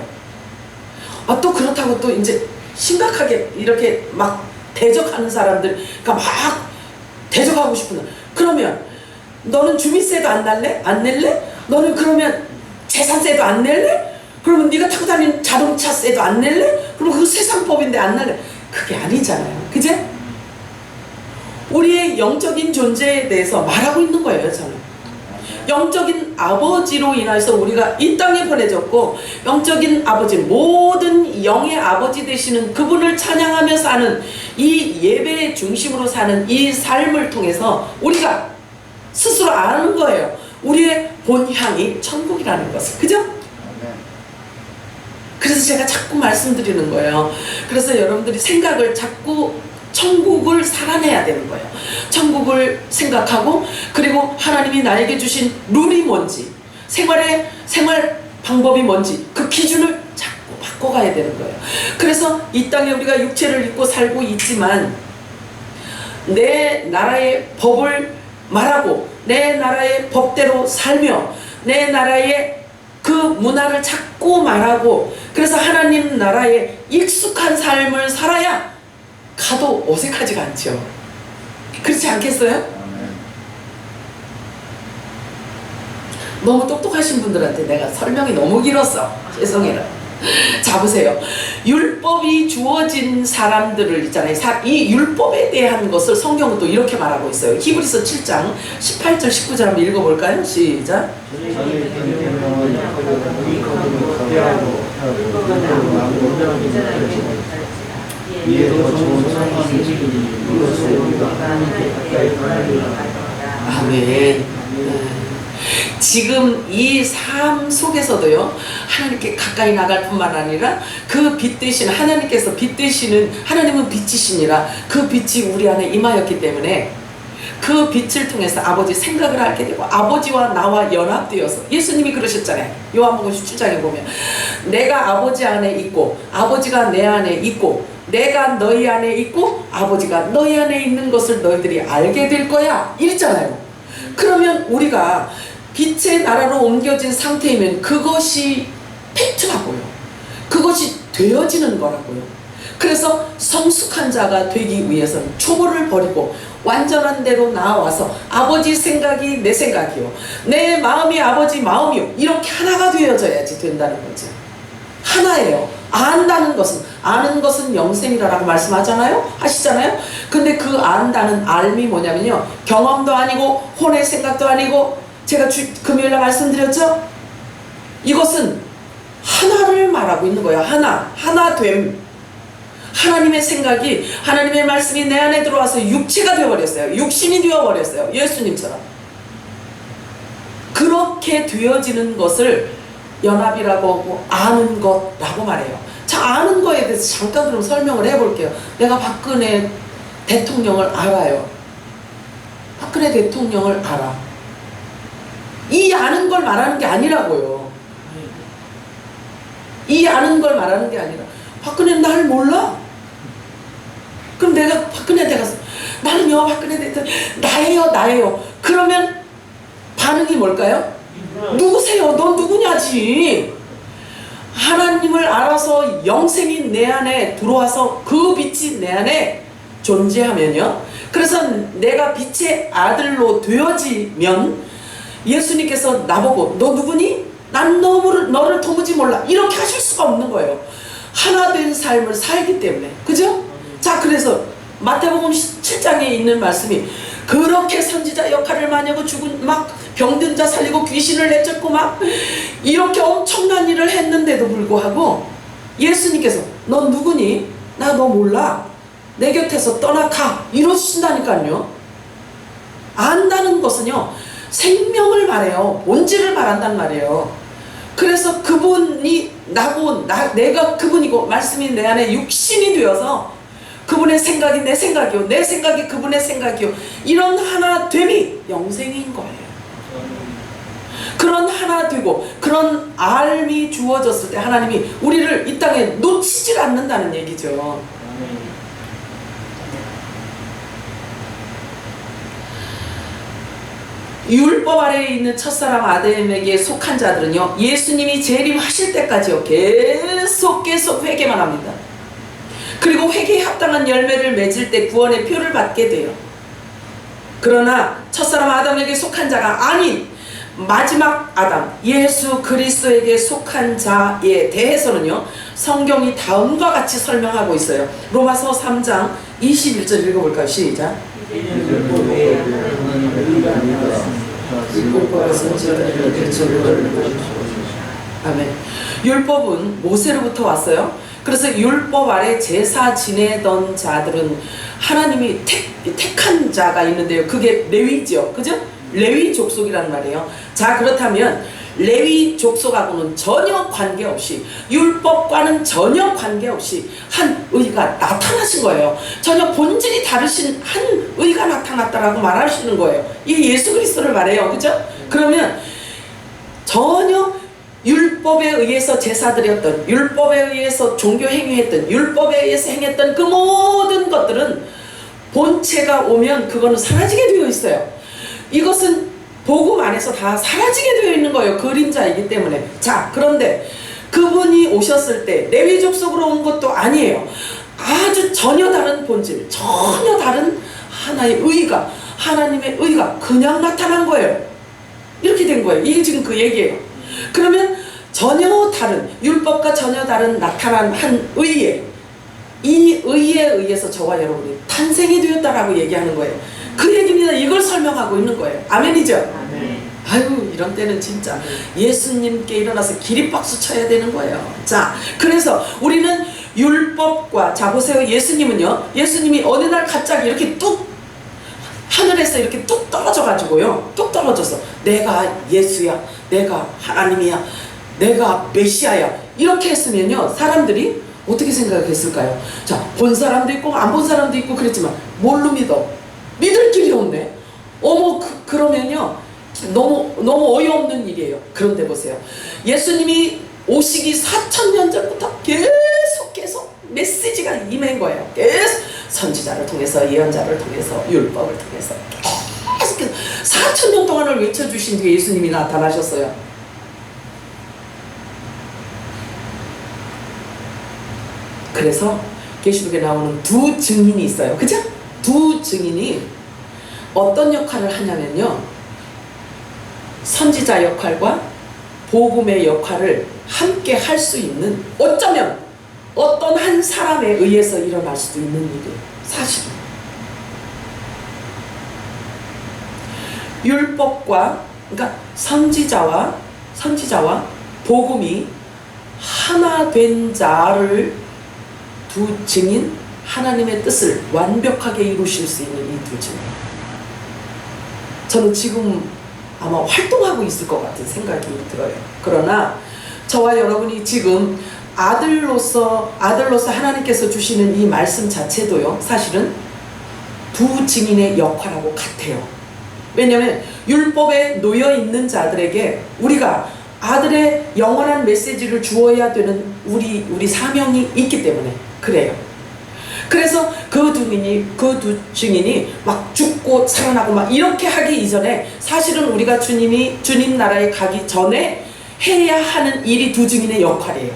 또 그렇다고 또 이제 심각하게 이렇게 막 대적하는 사람들, 그러니까 막 대적하고 싶은, 그러면 너는 주민세도 안 낼래? 너는 그러면 재산세도 안 낼래? 그러면 네가 타고 다니는 자동차세도 안 낼래? 그럼 그거 세상법인데 안 낼래? 그게 아니잖아요. 그제? 우리의 영적인 존재에 대해서 말하고 있는 거예요. 저는 영적인 아버지로 인해서 우리가 이 땅에 보내졌고, 영적인 아버지, 모든 영의 아버지 되시는 그분을 찬양하며 사는 이 예배의 중심으로 사는 이 삶을 통해서 우리가 스스로 아는 거예요. 우리의 본향이 천국이라는 것을. 그죠? 그래서 제가 자꾸 말씀드리는 거예요. 그래서 여러분들이 생각을 자꾸 천국을 살아내야 되는 거예요. 천국을 생각하고, 그리고 하나님이 나에게 주신 룰이 뭔지, 생활 방법이 뭔지 그 기준을 자꾸 바꿔가야 되는 거예요. 그래서 이 땅에 우리가 육체를 입고 살고 있지만 내 나라의 법을 말하고 내 나라의 법대로 살며 내 나라의 그 문화를 자꾸 말하고, 그래서 하나님 나라에 익숙한 삶을 살아야 가도 어색하지가 않죠. 그렇지 않겠어요? 너무 똑똑하신 분들한테 내가 설명이 너무 길었어. 죄송해라. 자, 보세요. 율법이 주어진 사람들을 있잖아요. 이 율법에 대한 것을 성경은 또 이렇게 말하고 있어요. 히브리서 7장 18절 19절 한번 읽어볼까요? 시작. 아멘. 지금 이 삶 속에서도요, 하나님께 가까이 나갈 뿐만 아니라 그 빛 대신 하나님께서 빛 대시는, 하나님은 빛이시니라 그 빛이 우리 안에 임하였기 때문에 그 빛을 통해서 아버지 생각을 하게 되고 아버지와 나와 연합되어서, 예수님이 그러셨잖아요. 요한복음 17장에 보면 내가 아버지 안에 있고 아버지가 내 안에 있고 내가 너희 안에 있고 아버지가 너희 안에 있는 것을 너희들이 알게 될 거야 이랬잖아요. 그러면 우리가 빛의 나라로 옮겨진 상태이면 그것이 팩트라고요. 그것이 되어지는 거라고요. 그래서 성숙한 자가 되기 위해서는 초보를 버리고 완전한 대로 나와서 아버지 생각이 내 생각이요, 내 마음이 아버지 마음이요, 이렇게 하나가 되어져야지 된다는 거죠. 하나예요. 안다는 것은, 아는 것은 영생이라고 말씀하잖아요. 하시잖아요. 근데 그 안다는 알미 뭐냐면요, 경험도 아니고 혼의 생각도 아니고, 제가 금요일에 말씀드렸죠? 이것은 하나를 말하고 있는 거예요. 하나됨. 하나님의 생각이, 하나님의 말씀이 내 안에 들어와서 육체가 되어버렸어요. 육신이 되어버렸어요. 예수님처럼. 그렇게 되어지는 것을 연합이라고 하고 아는 것라고 말해요. 자, 아는 거에 대해서 잠깐 그럼 설명을 해볼게요. 내가 박근혜 대통령을 알아요. 박근혜 대통령을 알아. 이 아는 걸 말하는 게 아니라고요. 이 아는 걸 말하는 게 아니라 박근혜는 나를 몰라? 그럼 내가 박근혜한테 가서 나는요 박근혜 대통령 나예요. 그러면 반응이 뭘까요? 누구세요? 넌 누구냐지. 하나님을 알아서 영생이 내 안에 들어와서 그 빛이 내 안에 존재하면요, 그래서 내가 빛의 아들로 되어지면 예수님께서 나보고 너 누구니? 난 너를 도무지 몰라 이렇게 하실 수가 없는 거예요. 하나 된 삶을 살기 때문에. 그죠? 자, 그래서 마태복음 7장에 있는 말씀이 그렇게 선지자 역할을 많이 하고 막 병든 자 살리고 귀신을 내쫓고 막 이렇게 엄청난 일을 했는데도 불구하고 예수님께서 넌 누구니? 나 너 몰라. 내 곁에서 떠나가 이러신다니까요. 안다는 것은요 생명을 말해요. 본질을 말한단 말이에요. 그래서 그분이 나고 내가 그분이고 말씀이 내 안에 육신이 되어서 그분의 생각이 내 생각이요 내 생각이 그분의 생각이요 이런 하나됨이 영생인 거예요. 그런 하나 되고 그런 알미 주어졌을 때 하나님이 우리를 이 땅에 놓치질 않는다는 얘기죠. 율법 아래에 있는 첫사람 아담에게 속한 자들은요 예수님이 재림하실 때까지요 계속 회개만 합니다. 그리고 회개에 합당한 열매를 맺을 때 구원의 표를 받게 돼요. 그러나 첫사람 아담에게 속한 자가 아닌 마지막 아담 예수 그리스도에게 속한 자에 대해서는요 성경이 다음과 같이 설명하고 있어요. 로마서 3장 21절 읽어볼까요? 시작. 아멘. 율법은 모세로부터 왔어요. 그래서 율법 아래 제사 지내던 자들은 하나님이 택한 자가 있는데요. 그게 레위죠. 그죠? 레위 족속이란 말이에요. 자, 그렇다면 레위 족속하고는 전혀 관계없이 율법과는 전혀 관계없이 한 의가 나타나신 거예요. 전혀 본질이 다르신 한 의가 나타났다라고 말하시는 거예요. 이게 예수 그리스도를 말해요. 그죠? 그러면 전혀 율법에 의해서 제사드렸던, 율법에 의해서 종교 행위했던, 율법에 의해서 행했던 그 모든 것들은 본체가 오면 그거는 사라지게 되어 있어요. 이것은 복음 안에서 다 사라지게 되어 있는 거예요. 그림자이기 때문에. 자, 그런데 그분이 오셨을 때 레위 족속으로 온 것도 아니에요. 아주 전혀 다른 본질, 전혀 다른 하나의 의가, 하나님의 의가 그냥 나타난 거예요. 이렇게 된 거예요. 이게 지금 그 얘기예요. 그러면 전혀 다른, 율법과 전혀 다른 나타난 한 의에, 이 의에 의해서 저와 여러분이 탄생이 되었다라고 얘기하는 거예요. 그 얘기입니다. 이걸 설명하고 있는 거예요. 아멘이죠? 아멘. 아유, 이런 때는 진짜 예수님께 일어나서 기립박수 쳐야 되는 거예요. 자, 그래서 우리는 율법과, 자 보세요. 예수님은요, 예수님이 어느 날 갑자기 이렇게 뚝 하늘에서 이렇게 뚝 떨어져 가지고요, 뚝 떨어져서 내가 예수야, 내가 하나님이야, 내가 메시아야 이렇게 했으면요 사람들이 어떻게 생각했을까요? 자, 본 사람도 있고 안 본 사람도 있고 그랬지만 뭘로 믿어? 믿을 길이 없네. 어머, 그러면요 너무 어이없는 일이에요. 그런데 보세요. 예수님이 오시기 4000년 전부터 계속 메시지가 임한 거예요. 계속 선지자를 통해서, 예언자를 통해서, 율법을 통해서 계속 4000년 동안을 외쳐주신 뒤에 예수님이 나타나셨어요. 그래서 계시록에 나오는 두 증인이 있어요. 그죠? 두 증인이 어떤 역할을 하냐면요, 선지자 역할과 복음의 역할을 함께 할 수 있는, 어쩌면 어떤 한 사람에 의해서 일어날 수도 있는 일이에요. 사실은 율법과, 그러니까 선지자와 복음이 하나 된 자를, 두 증인, 하나님의 뜻을 완벽하게 이루실 수 있는 이 두 증인, 저는 지금 아마 활동하고 있을 것 같은 생각이 들어요. 그러나 저와 여러분이 지금 아들로서 하나님께서 주시는 이 말씀 자체도요, 사실은 두 증인의 역할하고 같아요. 왜냐하면 율법에 놓여 있는 자들에게 우리가 아들의 영원한 메시지를 주어야 되는 우리 사명이 있기 때문에 그래요. 그래서 그 두 증인이 막 죽고 살아나고 막 이렇게 하기 이전에 사실은 우리가 주님 나라에 가기 전에 해야 하는 일이 두 증인의 역할이에요.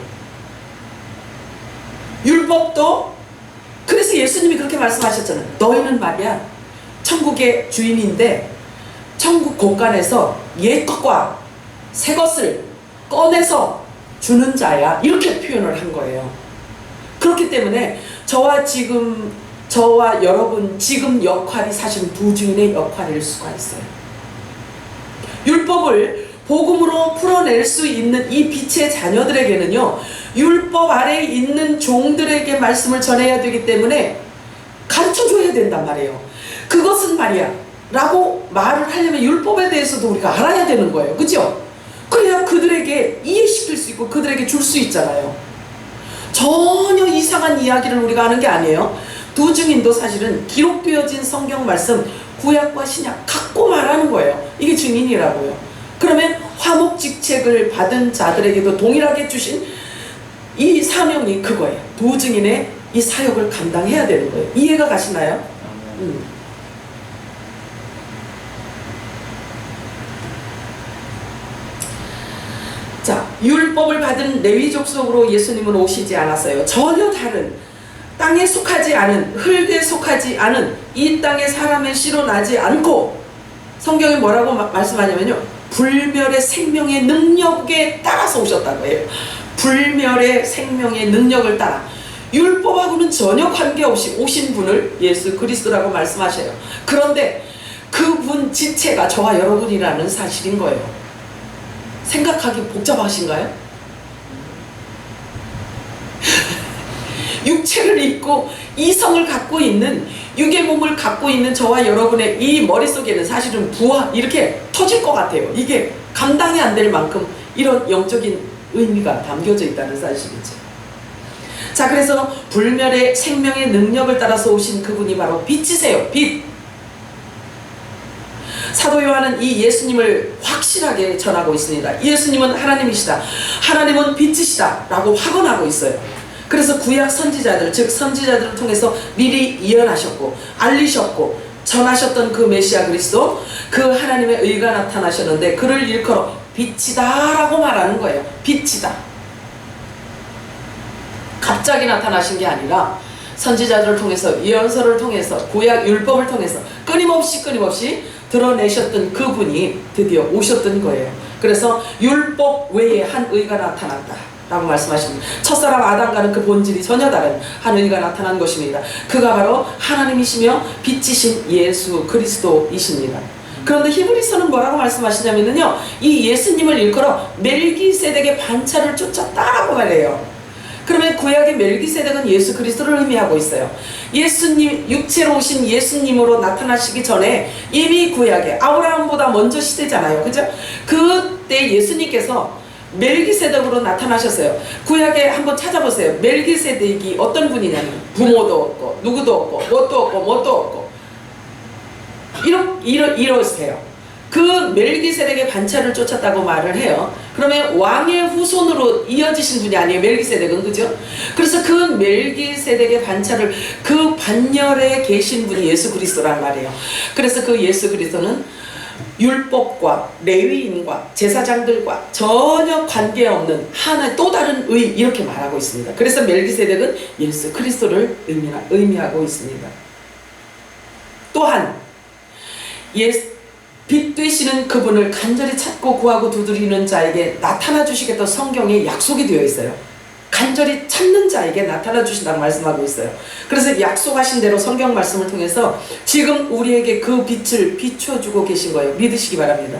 율법도 그래서 예수님이 그렇게 말씀하셨잖아요. 너희는 말이야 천국의 주인인데 천국 곳간에서 옛 것과 새 것을 꺼내서 주는 자야, 이렇게 표현을 한 거예요. 그렇기 때문에 저와 여러분 지금 역할이 사실은 두 증인의 역할일 수가 있어요. 율법을 복음으로 풀어낼 수 있는 이 빛의 자녀들에게는요, 율법 아래에 있는 종들에게 말씀을 전해야 되기 때문에 가르쳐줘야 된단 말이에요. 그것은 말이야 라고 말을 하려면 율법에 대해서도 우리가 알아야 되는 거예요. 그죠? 그래야 그들에게 이해시킬 수 있고 그들에게 줄 수 있잖아요. 전혀 이상한 이야기를 우리가 하는 게 아니에요. 두 증인도 사실은 기록되어진 성경 말씀 구약과 신약 갖고 말하는 거예요. 이게 증인이라고요. 그러면 화목직책을 받은 자들에게도 동일하게 주신 이 사명이 그거예요. 두 증인의 이 사역을 감당해야 되는 거예요. 이해가 가시나요? 자, 율법을 받은 레위 족속으로 예수님은 오시지 않았어요. 전혀 다른 땅에 속하지 않은, 흙에 속하지 않은 이 땅의 사람의 씨로 나지 않고 성경이 뭐라고 말씀하냐면요, 불멸의 생명의 능력에 따라서 오셨다고 해요. 불멸의 생명의 능력을 따라 율법하고는 전혀 관계없이 오신 분을 예수 그리스도라고 말씀하셔요. 그런데 그분 지체가 저와 여러분이라는 사실인 거예요. 생각하기 복잡하신가요? 육체를 입고 이성을 갖고 있는, 육의 몸을 갖고 있는 저와 여러분의 이 머릿속에는 사실은 부하 이렇게 터질 것 같아요. 이게 감당이 안 될 만큼 이런 영적인 의미가 담겨져 있다는 사실이죠. 자, 그래서 불멸의 생명의 능력을 따라서 오신 그분이 바로 빛이세요. 빛. 사도 요한은 이 예수님을 확실하게 전하고 있습니다. 예수님은 하나님이시다, 하나님은 빛이시다 라고 확언하고 있어요. 그래서 구약 선지자들, 즉 선지자들을 통해서 미리 예언하셨고 알리셨고 전하셨던 그 메시아 그리스도, 그 하나님의 의가 나타나셨는데 그를 일컬어 빛이다 라고 말하는 거예요. 빛이다. 갑자기 나타나신 게 아니라 선지자들을 통해서, 예언서를 통해서, 구약 율법을 통해서 끊임없이 드러내셨던 그분이 드디어 오셨던 거예요. 그래서 율법 외에 한 의가 나타났다 라고 말씀하십니다. 첫사람 아담과는 그 본질이 전혀 다른 한 의가 나타난 것입니다. 그가 바로 하나님이시며 빛이신 예수 그리스도이십니다. 그런데 히브리서는 뭐라고 말씀하시냐면요, 이 예수님을 일컬어 멜기세덱의 반차를 쫓았다라고 말해요. 그러면 구약의 멜기세덱은 예수 그리스도를 의미하고 있어요. 예수님, 육체로 오신 예수님으로 나타나시기 전에 이미 구약에 아브라함보다 먼저 시대잖아요. 그죠? 그때 예수님께서 멜기세덱으로 나타나셨어요. 구약에 한번 찾아보세요. 멜기세덱이 어떤 분이냐면 부모도 없고 누구도 없고 뭣도 없고 이러세요. 그 멜기세덱의 반차를 쫓았다고 말을 해요. 그러면 왕의 후손으로 이어지신 분이 아니에요, 멜기세덱은. 그죠? 그래서 그 멜기세덱의 반차를, 그 반열에 계신 분이 예수 그리스도란 말이에요. 그래서 그 예수 그리스도는 율법과 레위인과 제사장들과 전혀 관계없는 하나의 또 다른 의, 이렇게 말하고 있습니다. 그래서 멜기세덱은 예수 그리스도를 의미하고 있습니다. 또한 빛 되시는 그분을 간절히 찾고 구하고 두드리는 자에게 나타나 주시겠다고 성경에 약속이 되어 있어요. 간절히 찾는 자에게 나타나 주신다고 말씀하고 있어요. 그래서 약속하신 대로 성경 말씀을 통해서 지금 우리에게 그 빛을 비춰주고 계신 거예요. 믿으시기 바랍니다.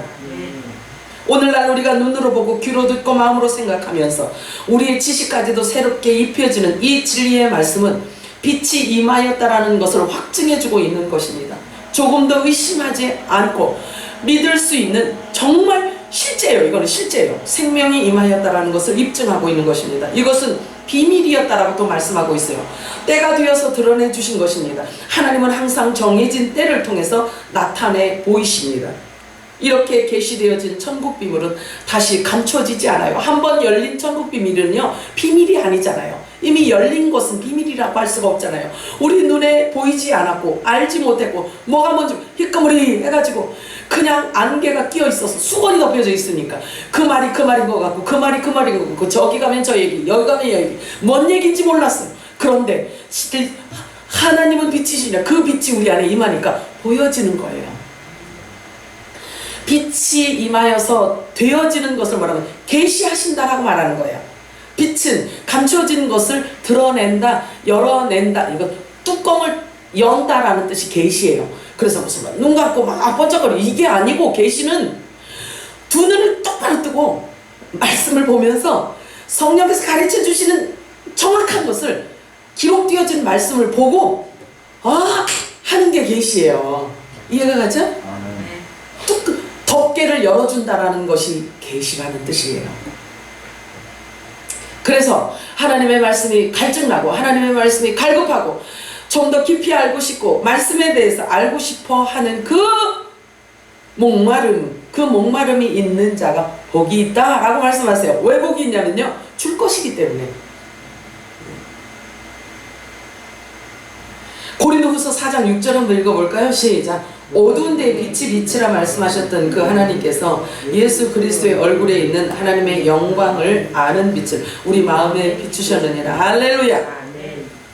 오늘날 우리가 눈으로 보고 귀로 듣고 마음으로 생각하면서 우리의 지식까지도 새롭게 입혀지는 이 진리의 말씀은 빛이 임하였다라는 것을 확증해주고 있는 것입니다. 조금 더 의심하지 않고 믿을 수 있는, 정말 실제예요. 이거는 실제예요. 생명이 임하였다라는 것을 입증하고 있는 것입니다. 이것은 비밀이었다라고 또 말씀하고 있어요. 때가 되어서 드러내 주신 것입니다. 하나님은 항상 정해진 때를 통해서 나타내 보이십니다. 이렇게 계시되어진 천국 비밀은 다시 감춰지지 않아요. 한번 열린 천국 비밀은요, 비밀이 아니잖아요. 이미 열린 것은 비밀이라고 할 수가 없잖아요. 우리 눈에 보이지 않았고 알지 못했고 뭐가 뭔지 희끄무리 해가지고 그냥 안개가 끼어 있어서 수건이 덮여져 있으니까 그 말이 그 말인 것 같고 그 말이 그 말인 것 같고 저기 가면 저 얘기 여기 가면 이 얘기 뭔 얘기인지 몰랐어요. 그런데 하나님은 빛이시냐, 그 빛이 우리 안에 임하니까 보여지는 거예요. 빛이 임하여서 되어지는 것을 말하면 계시하신다라고 말하는 거예요. 빛은 감춰진 것을 드러낸다, 열어낸다. 이거 뚜껑을 연다라는 뜻이 계시예요. 그래서 무슨 말, 눈 감고 막 번쩍거려, 이게 아니고 계시는 두 눈을 똑바로 뜨고 말씀을 보면서 성령께서 가르쳐 주시는 정확한 것을 기록되어진 말씀을 보고 하는 게 계시예요. 이해가 가죠? 덮개를 열어준다라는 것이 계시라는 뜻이에요. 그래서 하나님의 말씀이 갈증나고 하나님의 말씀이 갈급하고 좀 더 깊이 알고 싶고 말씀에 대해서 알고 싶어 하는 그 목마름이 있는 자가 복이 있다라고 말씀하세요. 왜 복이 있냐면요, 줄 것이기 때문에. 고린도후서 4장 6절 한번 읽어볼까요? 시작. 어두운 데에 빛이 빛이라 말씀하셨던 그 하나님께서 예수 그리스도의 얼굴에 있는 하나님의 영광을 아는 빛을 우리 마음에 비추셨느니라. 할렐루야.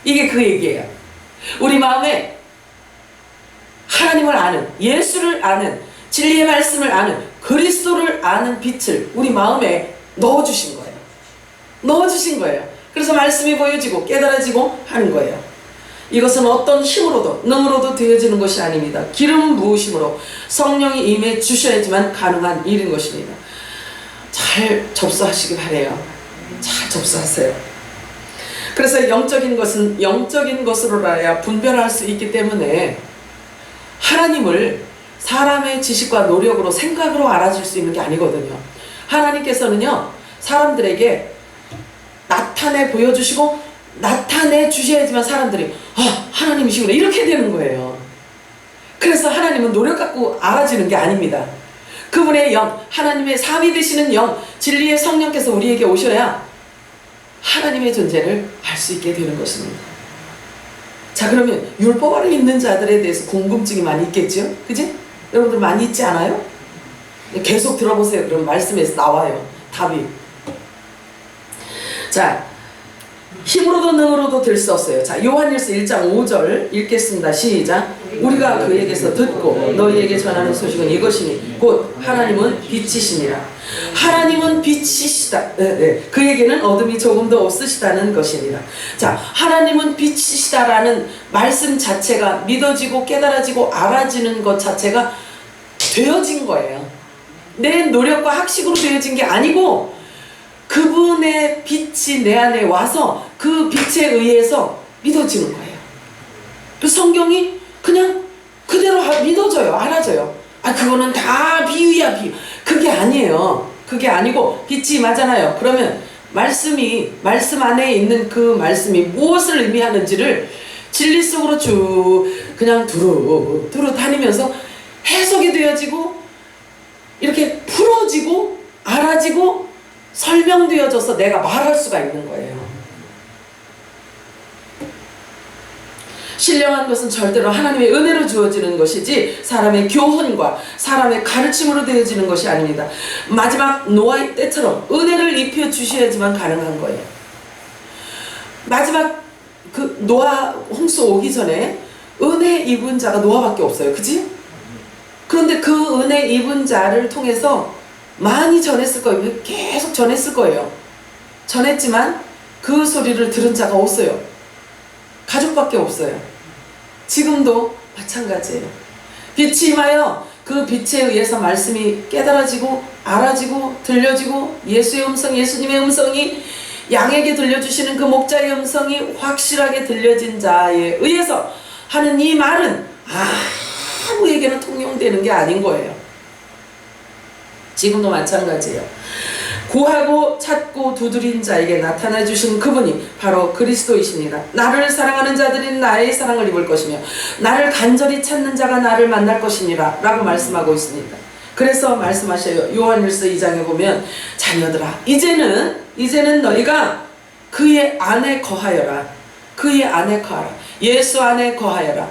이게 그 얘기예요. 우리 마음에 하나님을 아는, 예수를 아는, 진리의 말씀을 아는, 그리스도를 아는 빛을 우리 마음에 넣어주신 거예요. 넣어주신 거예요. 그래서 말씀이 보여지고 깨달아지고 하는 거예요. 이것은 어떤 힘으로도 능으로도 되어지는 것이 아닙니다. 기름 부으심으로 성령이 임해 주셔야지만 가능한 일인 것입니다. 잘 접수하시기 바래요. 잘 접수하세요. 그래서 영적인 것은 영적인 것으로라야 분별할 수 있기 때문에 하나님을 사람의 지식과 노력으로 생각으로 알아줄 수 있는 게 아니거든요. 하나님께서는요, 사람들에게 나타내 보여주시고 나타내 주셔야지만 사람들이 하나님이시구나 이렇게 되는 거예요. 그래서 하나님은 노력 갖고 알아지는 게 아닙니다. 그분의 영, 하나님의 삼위 되시는 영, 진리의 성령께서 우리에게 오셔야 하나님의 존재를 알 수 있게 되는 것입니다. 자, 그러면 율법 아래 있는 자들에 대해서 궁금증이 많이 있겠죠? 그지? 여러분들 많이 있지 않아요? 계속 들어보세요. 그럼 말씀에서 나와요, 답이. 자, 힘으로도 능으로도 될 수 없어요. 자, 요한일서 1장 5절 읽겠습니다. 시작. 우리가 그에게서 듣고 너희에게 전하는 소식은 이것이니 곧 하나님은 빛이시니라. 하나님은 빛이시다. 그에게는 어둠이 조금도 없으시다는 것입니다. 자, 하나님은 빛이시다라는 말씀 자체가 믿어지고 깨달아지고 알아지는 것 자체가 되어진 거예요. 내 노력과 학식으로 되어진 게 아니고 그분의 빛이 내 안에 와서 그 빛에 의해서 믿어지는 거예요. 그 성경이 그냥 그대로 믿어져요. 알아져요. 그거는 다 비유야, 비유. 그게 아니에요. 그게 아니고 빛이 임하잖아요. 그러면 말씀 안에 있는 그 말씀이 무엇을 의미하는지를 진리 속으로 쭉 그냥 두루 다니면서 해석이 되어지고 이렇게 풀어지고 알아지고 설명되어져서 내가 말할 수가 있는 거예요. 신령한 것은 절대로 하나님의 은혜로 주어지는 것이지 사람의 교훈과 사람의 가르침으로 되어지는 것이 아닙니다. 마지막 노아의 때처럼 은혜를 입혀 주셔야지만 가능한 거예요. 마지막 그 노아 홍수 오기 전에 은혜 입은 자가 노아밖에 없어요. 그지? 그런데 그 은혜 입은 자를 통해서 많이 전했을 거예요. 계속 전했을 거예요. 전했지만 그 소리를 들은 자가 없어요. 가족밖에 없어요. 지금도 마찬가지예요. 빛이 임하여 그 빛에 의해서 말씀이 깨달아지고 알아지고 들려지고 예수의 음성, 예수님의 음성이 양에게 들려주시는 그 목자의 음성이 확실하게 들려진 자에 의해서 하는 이 말은 아무에게나 통용되는 게 아닌 거예요. 지금도 마찬가지예요. 구하고 찾고 두드린 자에게 나타나 주신 그분이 바로 그리스도이십니다. 나를 사랑하는 자들이 나의 사랑을 입을 것이며 나를 간절히 찾는 자가 나를 만날 것이니라 라고 말씀하고 있습니다. 그래서 말씀하셔요. 요한일서 2장에 보면 자녀들아 이제는 너희가 그의 안에 거하여라. 그의 안에 거하라. 예수 안에 거하여라.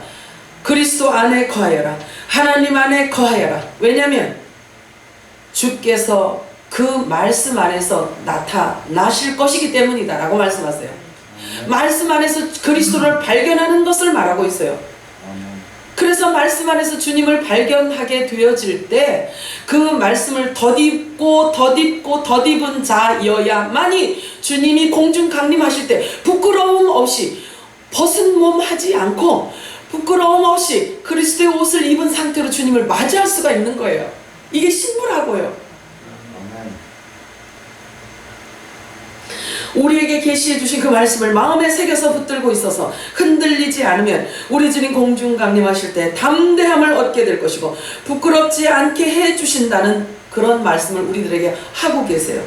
그리스도 안에 거하여라. 하나님 안에 거하여라. 왜냐하면 주께서 그 말씀 안에서 나타나실 것이기 때문이다 라고 말씀하세요. 말씀 안에서 그리스도를 발견하는 것을 말하고 있어요. 그래서 말씀 안에서 주님을 발견하게 되어질 때 그 말씀을 덧입고 덧입은 자여야만이 주님이 공중 강림하실 때 부끄러움 없이 벗은 몸 하지 않고 부끄러움 없이 그리스도의 옷을 입은 상태로 주님을 맞이할 수가 있는 거예요. 이게 신부라고요. 우리에게 계시해 주신 그 말씀을 마음에 새겨서 붙들고 있어서 흔들리지 않으면 우리 주님 공중 강림하실 때 담대함을 얻게 될 것이고 부끄럽지 않게 해 주신다는 그런 말씀을 우리들에게 하고 계세요.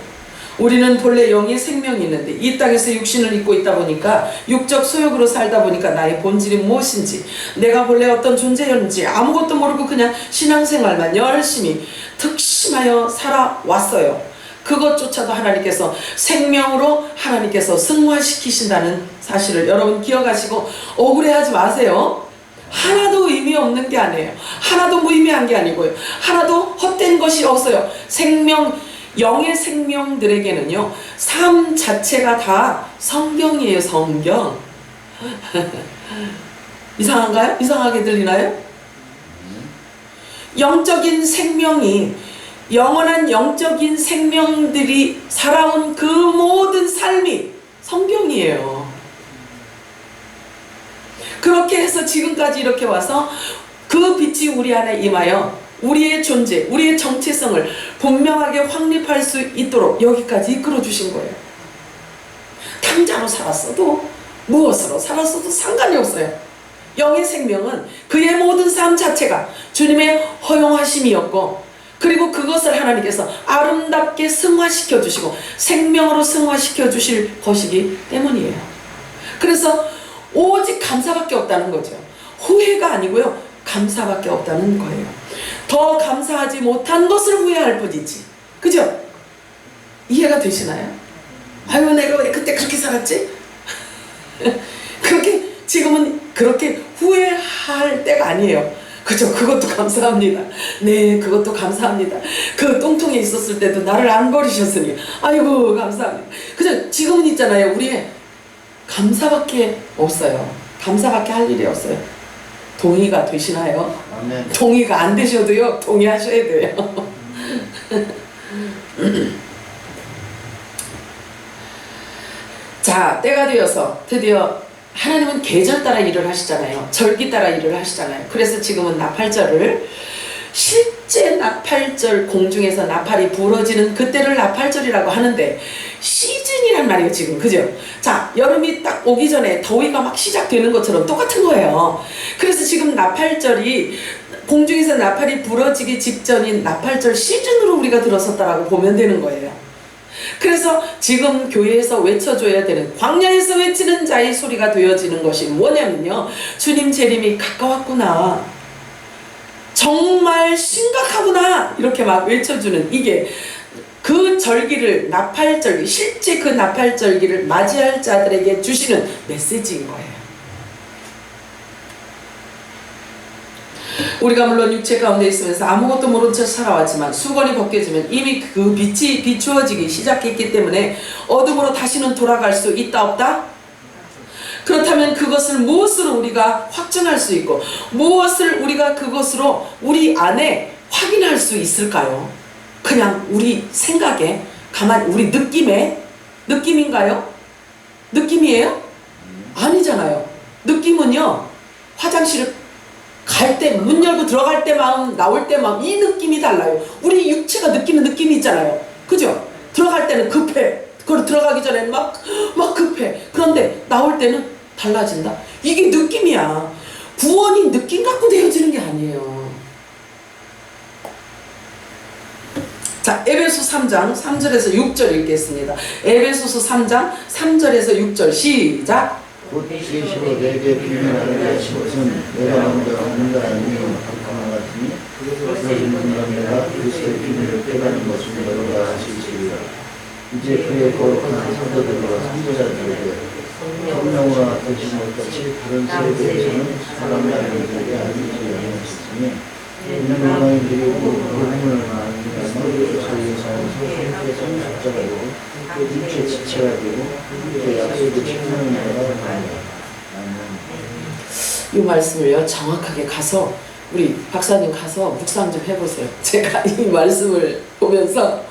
우리는 본래 영의 생명이 있는데 이 땅에서 육신을 입고 있다 보니까 육적 소욕으로 살다 보니까 나의 본질이 무엇인지 내가 본래 어떤 존재였는지 아무것도 모르고 그냥 신앙생활만 열심히 특심하여 살아왔어요. 그것조차도 하나님께서 생명으로 하나님께서 승화시키신다는 사실을 여러분 기억하시고 억울해하지 마세요. 하나도 의미 없는 게 아니에요. 하나도 무의미한 게 아니고요. 하나도 헛된 것이 없어요. 영의 생명들에게는요, 삶 자체가 다 성경이에요. 성경. 이상한가요? 이상하게 들리나요? 영적인 생명이, 영원한 영적인 생명들이 살아온 그 모든 삶이 성경이에요. 그렇게 해서 지금까지 이렇게 와서 그 빛이 우리 안에 임하여 우리의 존재, 우리의 정체성을 분명하게 확립할 수 있도록 여기까지 이끌어 주신 거예요. 탕자로 살았어도 무엇으로 살았어도 상관이 없어요. 영의 생명은 그의 모든 삶 자체가 주님의 허용하심이었고, 그리고 그것을 하나님께서 아름답게 승화시켜 주시고 생명으로 승화시켜 주실 것이기 때문이에요. 그래서 오직 감사밖에 없다는 거죠. 후회가 아니고요, 감사밖에 없다는 거예요. 더 감사하지 못한 것을 후회할 뿐이지. 그죠? 이해가 되시나요? 아유, 내가 왜 그때 그렇게 살았지? 그렇게 지금은 그렇게 후회할 때가 아니에요. 그죠? 그것도 감사합니다. 네, 그것도 감사합니다. 그 똥통에 있었을 때도 나를 안 버리셨으니 아이고 감사합니다. 그죠? 지금은 있잖아요, 우리 감사밖에 없어요. 감사밖에 할 일이 없어요. 동의가 되시나요? 아멘. 동의가 안 되셔도요, 동의하셔야 돼요. 자, 때가 되어서 드디어 하나님은 계절 따라 일을 하시잖아요. 절기 따라 일을 하시잖아요. 그래서 지금은 나팔절을, 실제 나팔절, 공중에서 나팔이 부러지는 그때를 나팔절이라고 하는데 시즌이란 말이에요 지금. 그죠? 자, 여름이 딱 오기 전에 더위가 막 시작되는 것처럼 똑같은 거예요. 그래서 지금 나팔절이, 공중에서 나팔이 부러지기 직전인 나팔절 시즌으로 우리가 들어섰다라고 보면 되는 거예요. 그래서 지금 교회에서 외쳐줘야 되는, 광야에서 외치는 자의 소리가 되어지는 것이 뭐냐면요, 주님 재림이 가까웠구나, 정말 심각하구나, 이렇게 막 외쳐주는, 이게 그 절기를, 나팔절기, 실제 그 나팔절기를 맞이할 자들에게 주시는 메시지인 거예요. 우리가 물론 육체 가운데 있으면서 아무것도 모른 채 살아왔지만 수건이 벗겨지면 이미 그 빛이 비추어지기 시작했기 때문에 어둠으로 다시는 돌아갈 수 있다 없다? 그렇다면 그것을 무엇으로 우리가 확증할 수 있고 무엇을 우리가 그것으로 우리 안에 확인할 수 있을까요? 그냥 우리 생각에, 가만히 우리 느낌에, 느낌인가요? 느낌이에요? 아니잖아요. 느낌은요, 화장실을 갈 때, 문 열고 들어갈 때 마음, 나올 때 마음, 이 느낌이 달라요. 우리 육체가 느끼는 느낌이 있잖아요. 그죠? 들어갈 때는 급해. 그걸 들어가기 전에는 막 급해. 그런데 나올 때는 달라진다. 이게 느낌이야. 구원이 느낌 갖고 되어지는 게 아니에요. 자, 에베소 3장 3절에서 6절 읽겠습니다. 에베소서 3장 3절에서 6절 시작. 곧 계시로 내게 비밀하는 것은 내가 먼저 없는 사람이 하나 같으니 그것은 내가 그리스도의 비밀을 깨닫는 것을 너희가 아실지니라. 이제 그의 거룩한 사도들과 선지자들에게 성령으로 나타내신 것 같이 다른 세대에서는 사람 나라들에게 알리지 않았으니 이는 로마인들이 복음을 말하는 저희에서 함께 성숙자가 되고 육체 지체가 되고 그 약속의 책망을 받아가는 이 말씀을요 정확하게 가서 우리 박사님 가서 묵상 좀 해보세요. 제가 이 말씀을 보면서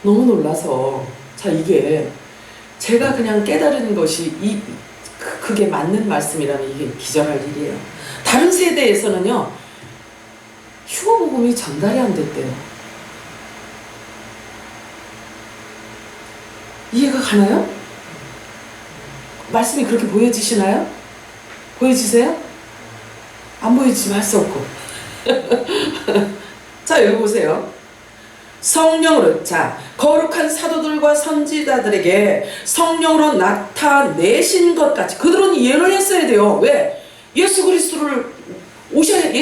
너무 놀라서 자 이게 제가 그냥 깨달은 것이 그게 맞는 말씀이라면 이게 기절할 일이에요. 다른 세대에서는요 휴거복음이 전달이 안 됐대요. 이해가 가나요? 말씀이 그렇게 보여지시나요? 보여지세요? 안 보여지면 할 수 없고 자 여기 보세요. 성령으로 자 거룩한 사도들과 선지자들에게 성령으로 나타내신 것 같이 그들은 예언을 했어야 돼요. 왜? 예수 그리스도가 오셔야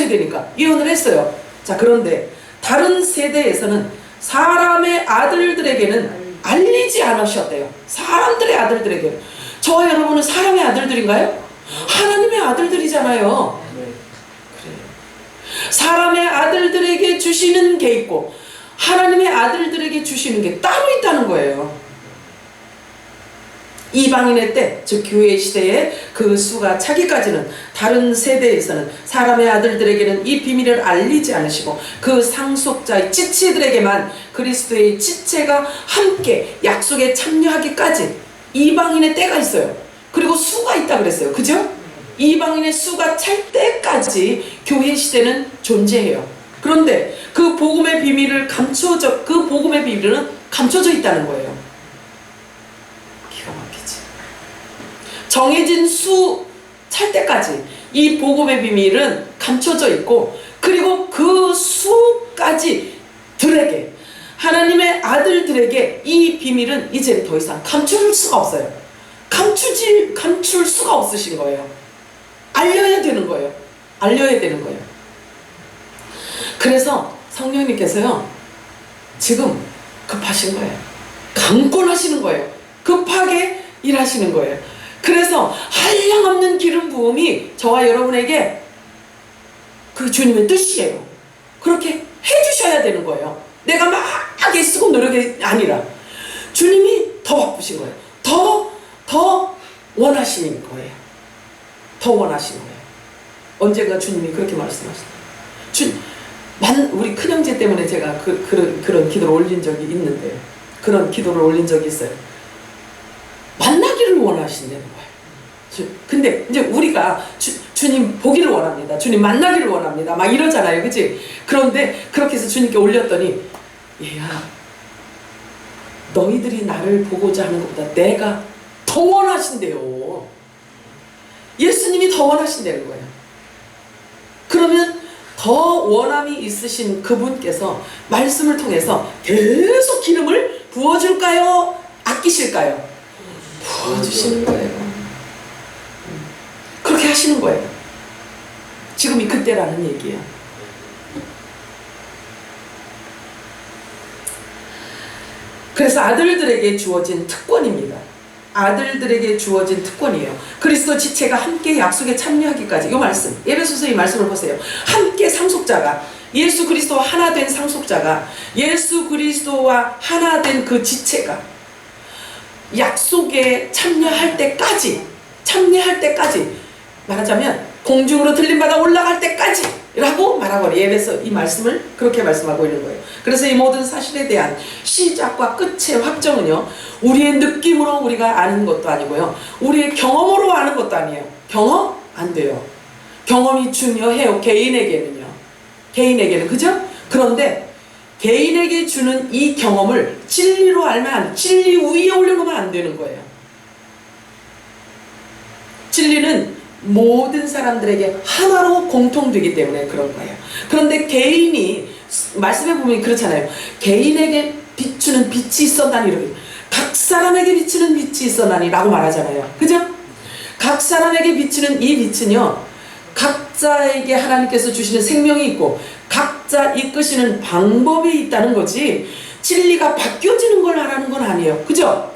되니까 예언을 했어요. 자 그런데 다른 세대에서는 사람의 아들들에게는 알리지 않으셨대요. 사람들의 아들들에게. 저와 여러분은 사람의 아들들인가요? 하나님의 아들들이잖아요. 그래요. 사람의 아들들에게 주시는 게 있고 하나님의 아들들에게 주시는 게 따로 있다는 거예요. 이방인의 때, 즉 교회 시대에 그 수가 차기까지는 다른 세대에서는 사람의 아들들에게는 이 비밀을 알리지 않으시고 그 상속자의 지체들에게만 그리스도의 지체가 함께 약속에 참여하기까지 이방인의 때가 있어요. 그리고 수가 있다 그랬어요. 그죠? 이방인의 수가 찰 때까지 교회 시대는 존재해요. 그런데 그 복음의 비밀은 감춰져 있다는 거예요. 기가 막히지. 정해진 수 찰 때까지 이 복음의 비밀은 감춰져 있고 그리고 그 수까지 들에게 하나님의 아들들에게 이 비밀은 이제 더 이상 감출 수가 없어요. 감출 수가 없으신 거예요. 알려야 되는 거예요. 알려야 되는 거예요. 그래서 성령님께서요 지금 급하신 거예요. 강권하시는 거예요. 급하게 일하시는 거예요. 그래서 한량없는 기름 부음이 저와 여러분에게 그 주님의 뜻이에요. 그렇게 해주셔야 되는 거예요. 내가 막 애쓰고 노력이 아니라 주님이 더 바쁘신 거예요. 더 원하시는 거예요. 더 원하시는 거예요. 언젠가 주님이 그렇게 말씀하셨어요. 우리 큰형제 때문에 제가 그런 기도를 올린 적이 있는데요. 그런 기도를 올린 적이 있어요. 만나기를 원하신다는 거예요. 근데 이제 우리가 주님 보기를 원합니다. 주님 만나기를 원합니다. 막 이러잖아요. 그치? 그런데 그렇게 해서 주님께 올렸더니 얘야 너희들이 나를 보고자 하는 것보다 내가 더 원하신대요. 예수님이 더 원하신다는 거예요. 그러면 더 원함이 있으신 그분께서 말씀을 통해서 계속 기름을 부어줄까요? 아끼실까요? 부어주시는 거예요. 그렇게 하시는 거예요. 지금이 그때라는 얘기예요. 그래서 아들들에게 주어진 특권입니다. 아들들에게 주어진 특권이에요. 그리스도 지체가 함께 약속에 참여하기까지. 이 말씀, 에베소서 이 말씀을 보세요. 함께 상속자가 예수 그리스도와 하나 된 상속자가 예수 그리스도와 하나 된 그 지체가 약속에 참여할 때까지 말하자면 공중으로 들림받아 올라갈 때까지 라고 말하고 예배에서 이 말씀을 그렇게 말씀하고 있는 거예요. 그래서 이 모든 사실에 대한 시작과 끝의 확정은요 우리의 느낌으로 우리가 아는 것도 아니고요 우리의 경험으로 아는 것도 아니에요. 경험? 안 돼요. 경험이 중요해요. 개인에게는 그죠? 그런데 개인에게 주는 이 경험을 진리로 알면 진리 위에 올려놓으면 안 되는 거예요. 진리는 모든 사람들에게 하나로 공통되기 때문에 그런 거예요. 그런데 개인이 말씀해 보면 그렇잖아요. 개인에게 비추는 빛이 있었나니 이렇게. 각 사람에게 비추는 빛이 있었나니 라고 말하잖아요. 그죠? 각 사람에게 비추는 이 빛은요, 각자에게 하나님께서 주시는 생명이 있고 각자 이끄시는 방법이 있다는 거지, 진리가 바뀌어지는 걸 말하는 건 아니에요. 그죠?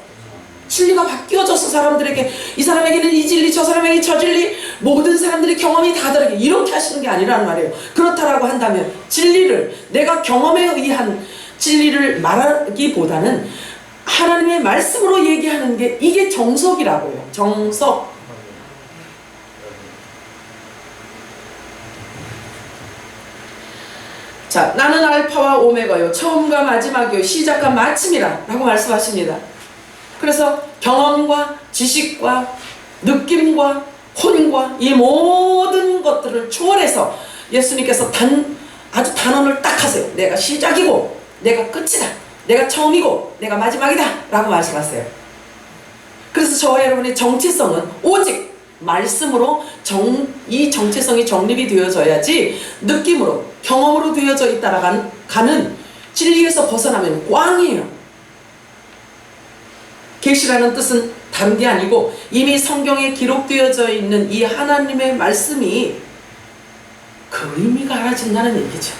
진리가 바뀌어져서 사람들에게 이 사람에게는 이 진리, 저 사람에게 저 진리, 모든 사람들의 경험이 다 다르게 이렇게 하시는 게 아니라는 말이에요. 그렇다라고 한다면 진리를, 내가 경험에 의한 진리를 말하기보다는 하나님의 말씀으로 얘기하는 게, 이게 정석이라고요. 정석. 자, 나는 알파와 오메가요, 처음과 마지막이요, 시작과 마침이라 라고 말씀하십니다. 그래서 경험과 지식과 느낌과 혼과 이 모든 것들을 초월해서 예수님께서 아주 단언을 딱 하세요. 내가 시작이고 내가 끝이다, 내가 처음이고 내가 마지막이다 라고 말씀하세요. 그래서 저와 여러분의 정체성은 오직 말씀으로 이 정체성이 정립이 되어져야지, 느낌으로 경험으로 되어져 있다가는 진리에서 벗어나면 꽝이에요. 계시라는 뜻은 다른 게 아니고 이미 성경에 기록되어져 있는 이 하나님의 말씀이 그 의미가 알아진다는 얘기죠.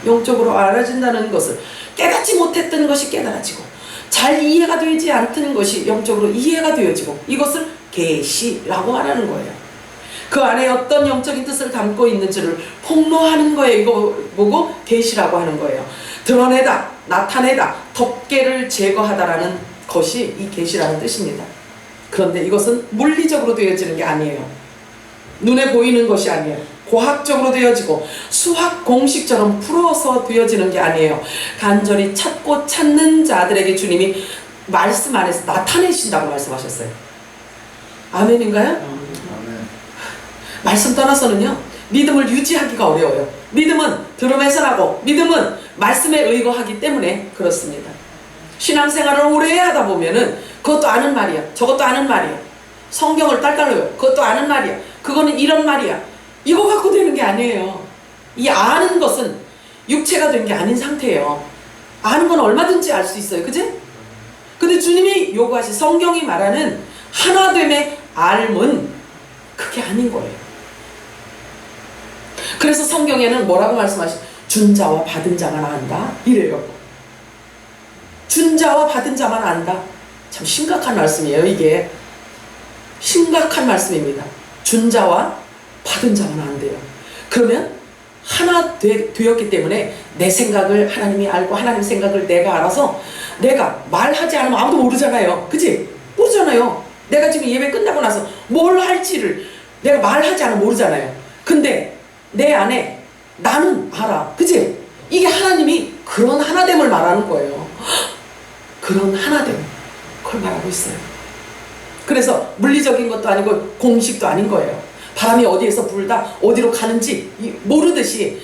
영적으로 알아진다는 것은 깨닫지 못했던 것이 깨달아지고 잘 이해가 되지 않던 것이 영적으로 이해가 되어지고, 이것을 계시라고 하라는 거예요. 그 안에 어떤 영적인 뜻을 담고 있는지를 폭로하는 거예요. 이거 보고 계시라고 하는 거예요. 드러내다, 나타내다, 덮개를 제거하다라는 것이 이 계시라는 뜻입니다. 그런데 이것은 물리적으로 되어지는 게 아니에요. 눈에 보이는 것이 아니에요. 과학적으로 되어지고 수학 공식처럼 풀어서 되어지는 게 아니에요. 간절히 찾고 찾는 자들에게 주님이 말씀 안에서 나타내신다고 말씀하셨어요. 아멘인가요? 아멘. 말씀 떠나서는요, 믿음을 유지하기가 어려워요. 믿음은 들음에서 나고 믿음은 말씀에 의거하기 때문에 그렇습니다. 신앙생활을 오래 하다 보면은 그것도 아는 말이야, 저것도 아는 말이야, 성경을 딸딸로요, 그것도 아는 말이야, 그거는 이런 말이야, 이거 갖고 되는 게 아니에요. 이 아는 것은 육체가 된 게 아닌 상태예요. 아는 건 얼마든지 알 수 있어요. 그치? 근데 주님이 요구하신, 성경이 말하는 하나됨의 알은 그게 아닌 거예요. 그래서 성경에는 뭐라고 준 자와 받은 자만 안다 이래요. 준 자와 받은 자만 안다. 참 심각한 말씀이에요. 이게 심각한 말씀입니다. 준 자와 받은 자만 안돼요. 그러면 하나 되었기 때문에 내 생각을 하나님이 알고 하나님 생각을 내가 알아서, 내가 말하지 않으면 아무도 모르잖아요. 그치? 모르잖아요. 내가 지금 예배 끝나고 나서 뭘 할지를 내가 말하지 않으면 모르잖아요. 근데 내 안에 나는 알아. 그치? 이게 하나님이 그런 하나됨을 말하는 거예요. 그런 하나됨, 그걸 말하고 있어요. 그래서 물리적인 것도 아니고 공식도 아닌 거예요. 바람이 어디에서 불다 어디로 가는지 모르듯이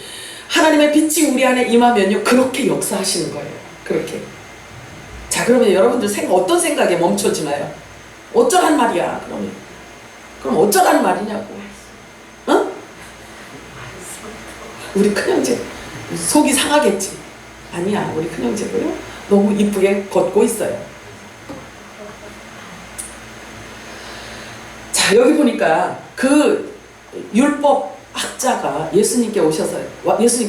하나님의 빛이 우리 안에 임하면요, 그렇게 역사하시는 거예요. 그렇게. 자, 그러면 여러분들 어떤 생각에 멈춰지나요? 어쩌란 말이야 그러면. 그럼 어쩌란 말이냐고. 어? 우리 큰형제 속이 상하겠지. 아니야, 우리 큰형제고요, 너무 이쁘게 걷고 있어요. 자, 여기 보니까 그 율법 학자가 예수님께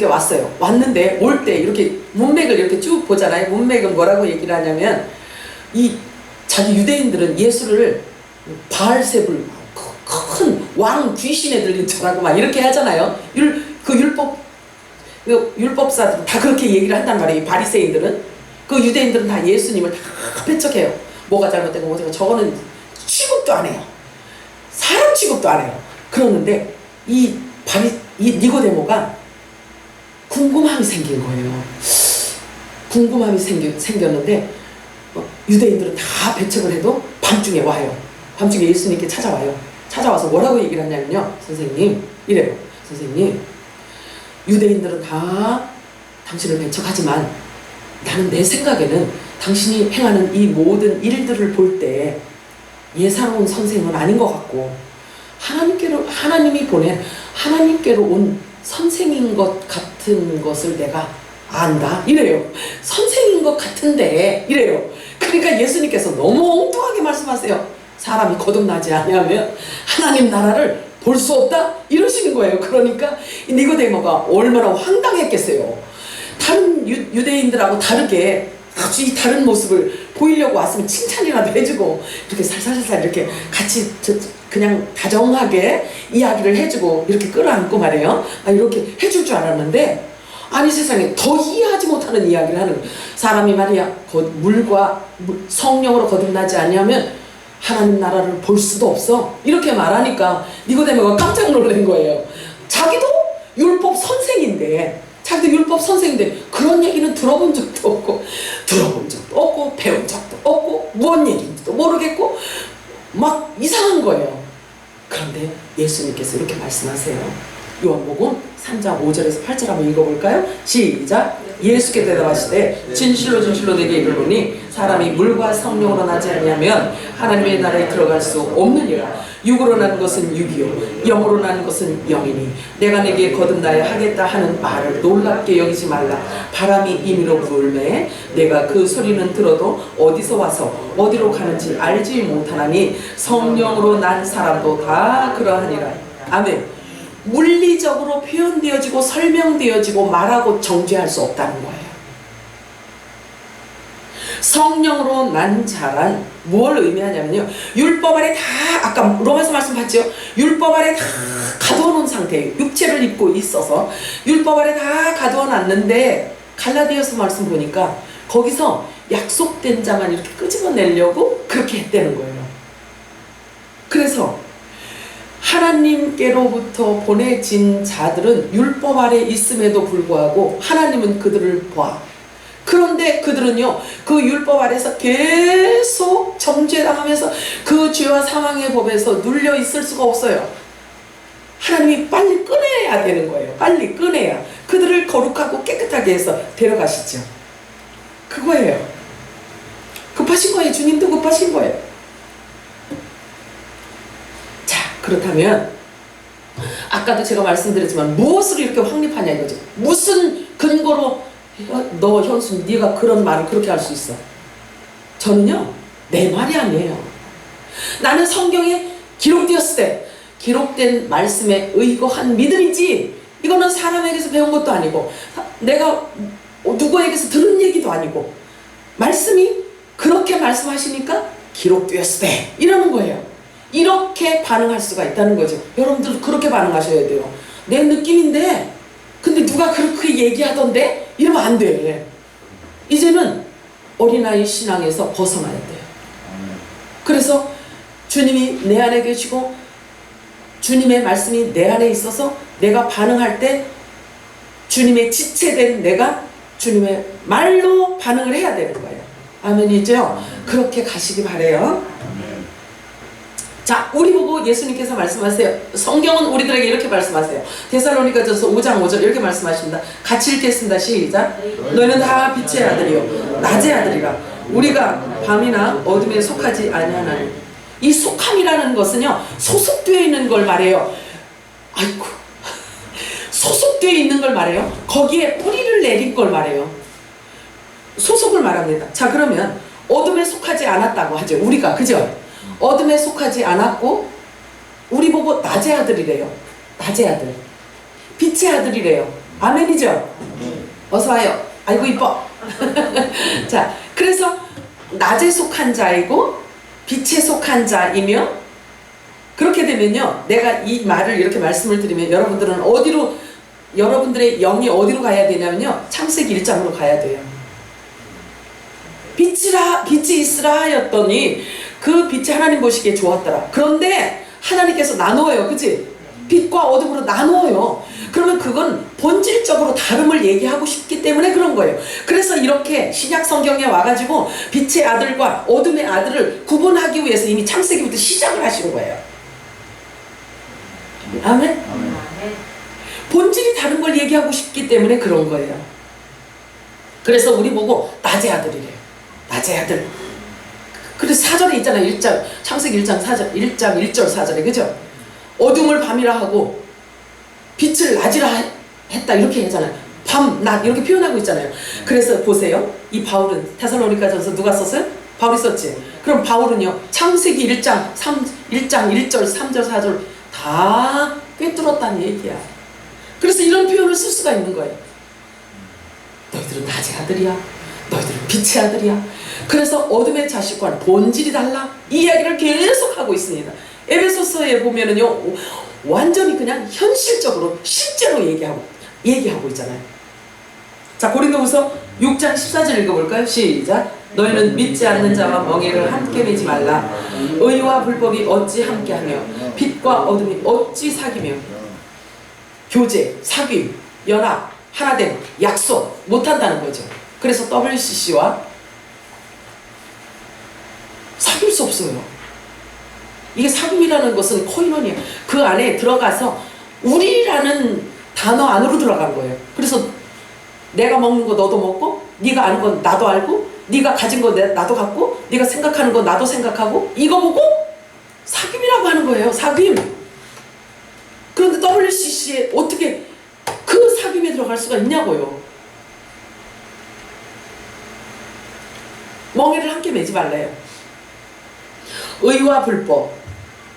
왔어요. 왔는데 올 때 이렇게 문맥을 이렇게 쭉 보잖아요. 문맥은 뭐라고 얘기를 하냐면, 이 자기 유대인들은 예수를 바알세불, 큰 왕 귀신에 들린 자라고 막 이렇게 하잖아요. 율법사들은 다 그렇게 얘기를 한단 말이에요. 바리새인들은. 그 유대인들은 다 예수님을 다 배척해요. 뭐가 잘못되고 뭐가 저거는 취급도 안 해요. 사람 취급도 안 해요. 그러는데 이 니고데모가 궁금함이 생긴 거예요. 궁금함이 생겼는데 유대인들은 다 배척을 해도 밤중에 와요. 밤중에 예수님께 찾아와요. 찾아와서 뭐라고 얘기를 하냐면요, 선생님 이래요. 선생님, 유대인들은 다 당신을 배척하지만 나는 내 생각에는 당신이 행하는 이 모든 일들을 볼 때 예사로운 선생은 아닌 것 같고, 하나님이 보낸 하나님께로 온 선생인 것 같은 것을 내가 안다 이래요. 선생인 것 같은데 이래요. 그러니까 예수님께서 너무 엉뚱하게 말씀하세요. 사람이 거듭나지 않으면 하나님 나라를 볼 수 없다 이러시는 거예요. 그러니까 니고데모가 얼마나 황당했겠어요. 다른 유대인들하고 다르게 아주 이 다른 모습을 보이려고 왔으면 칭찬이라도 해주고 이렇게 살살살살 이렇게 같이 그냥 다정하게 이야기를 해주고 이렇게 끌어안고 말이에요. 이렇게 해줄 줄 알았는데 아니 세상에 더 이해하지 못하는 이야기를 하는 거예요. 사람이 말이야 물과 성령으로 거듭나지 않으면 하나님 나라를 볼 수도 없어 이렇게 말하니까 니고데모가 깜짝 놀란 거예요. 자기도 율법 선생인데 그런 얘기는 들어본 적도 없고 배운 적도 없고 무슨 얘기인지도 모르겠고 막 이상한 거예요. 그런데 예수님께서 이렇게 말씀하세요. 요한복음 3장 5절에서 8절 한번 읽어볼까요? 시작. 예수께 대답하시되 진실로 진실로 내게 이르노니 사람이 물과 성령으로 나지 아니하면 하나님의 나라에 들어갈 수 없느니라. 육으로 나는 것은 육이요 영으로 나는 것은 영이니 내가 내게 거듭나야 하겠다 하는 말을 놀랍게 여기지 말라. 바람이 임의로 불매 내가 그 소리는 들어도 어디서 와서 어디로 가는지 알지 못하나니 성령으로 난 사람도 다 그러하니라. 아멘. 물리적으로 표현되어지고 설명되어지고 말하고 정죄할 수 없다는 거예요. 성령으로 난 자란 뭘 의미하냐면요, 율법 아래 다 아까 로마서 말씀 봤죠? 율법 아래 다 가두어 놓은 상태예요. 육체를 입고 있어서 율법 아래 다 가두어 놨는데 갈라디아서 말씀 보니까 거기서 약속된 자만 이렇게 끄집어내려고 그렇게 했다는 거예요. 그래서 하나님께로부터 보내진 자들은 율법 아래 있음에도 불구하고 하나님은 그들을 봐. 그런데 그들은요, 그 율법 아래서 계속 정죄당하면서 그 죄와 사망의 법에서 눌려 있을 수가 없어요. 하나님이 빨리 꺼내야 되는 거예요. 빨리 꺼내야 그들을 거룩하고 깨끗하게 해서 데려가시죠. 그거예요. 급하신 거예요. 주님도 급하신 거예요. 그렇다면 아까도 제가 말씀드렸지만 무엇으로 이렇게 확립하냐 이거죠. 무슨 근거로 너 현수 네가 그런 말을 그렇게 할 수 있어? 저는요, 내 말이 아니에요. 나는 성경에 기록되었을 때 기록된 말씀에 의거한 믿음이지 이거는 사람에게서 배운 것도 아니고 내가 누구에게서 들은 얘기도 아니고 말씀이 그렇게 말씀하시니까 기록되었을 때 이러는 거예요. 이렇게 반응할 수가 있다는 거죠. 여러분들 그렇게 반응하셔야 돼요. 내 느낌인데 근데 누가 그렇게 얘기하던데? 이러면 안 돼. 이제는 어린아이 신앙에서 벗어나야 돼요. 그래서 주님이 내 안에 계시고 주님의 말씀이 내 안에 있어서 내가 반응할 때 주님의 지체된 내가 주님의 말로 반응을 해야 되는 거예요. 아멘이죠? 그렇게 가시기 바래요. 자, 우리 보고 예수님께서 말씀하세요. 성경은 우리들에게 이렇게 말씀하세요. 데살로니가전서 5장 5절 이렇게 말씀하십니다. 같이 읽겠습니다. 시작. 너희는 다 빛의 아들이요 낮의 아들이라. 우리가 밤이나 어둠에 속하지 아니하나니. 이 속함이라는 것은요, 소속되어 있는 걸 말해요. 아이고, 소속되어 있는 걸 말해요. 거기에 뿌리를 내린 걸 말해요. 소속을 말합니다. 자, 그러면 어둠에 속하지 않았다고 하죠. 우리가, 그죠? 어둠에 속하지 않았고 우리 보고 낮의 아들이래요. 낮의 아들, 빛의 아들이래요. 아멘이죠? 어서와요. 아이고 이뻐. 자, 그래서 낮에 속한 자이고 빛에 속한 자이며, 그렇게 되면요, 내가 이 말을 이렇게 말씀을 드리면 여러분들은 어디로, 여러분들의 영이 어디로 가야 되냐면요, 창세기 1장으로 가야 돼요. 빛이 있으라 하였더니 그 빛이 하나님 보시기에 좋았더라. 그런데 하나님께서 나누어요. 그치? 빛과 어둠으로 나누어요. 그러면 그건 본질적으로 다름을 얘기하고 싶기 때문에 그런 거예요. 그래서 이렇게 신약 성경에 와가지고 빛의 아들과 어둠의 아들을 구분하기 위해서 이미 창세기부터 시작을 하신 거예요. 아멘? 본질이 다른 걸 얘기하고 싶기 때문에 그런 거예요. 그래서 우리 보고 낮의 아들이래요. 낮의 아들. 그래서 4절에 있잖아요. 창세기 1장 1절 4절에, 그죠? 어둠을 밤이라 하고 빛을 낮이라 했다 이렇게 했잖아요. 밤, 낮 이렇게 표현하고 있잖아요. 그래서 보세요. 이 바울은 데살로니가전서 누가 썼어요? 바울이 썼지. 그럼 바울은요. 창세기 1장 1절, 3절, 4절 다 꿰뚫었다는 얘기야. 그래서 이런 표현을 쓸 수가 있는 거예요. 너희들은 낮의 아들이야. 너희들은 빛의 아들이야. 그래서 어둠의 자식과는 본질이 달라. 이 이야기를 계속 하고 있습니다. 에베소서에 보면은요. 완전히 그냥 현실적으로 실제로 얘기하고 있잖아요. 자, 고린도후서 6장 14절 읽어볼까요? 시작. 너희는 믿지 않는 자와 멍에를 함께 매지 말라. 의와 불법이 어찌 함께하며 빛과 어둠이 어찌 사귀며. 교제, 사귐, 연합, 하나됨, 약속 못한다는 거죠. 그래서 WCC와 사귈 수 없어요. 이게 사귐이라는 것은 코이노니아, 그 안에 들어가서 우리라는 단어 안으로 들어간 거예요. 그래서 내가 먹는 거 너도 먹고, 네가 아는 건 나도 알고, 네가 가진 거 나도 갖고, 네가 생각하는 거 나도 생각하고, 이거 보고 사귐이라고 하는 거예요. 사귐. 그런데 WCC에 어떻게 그 사귐에 들어갈 수가 있냐고요. 멍에를 함께 매지 말래요. 의와 불법,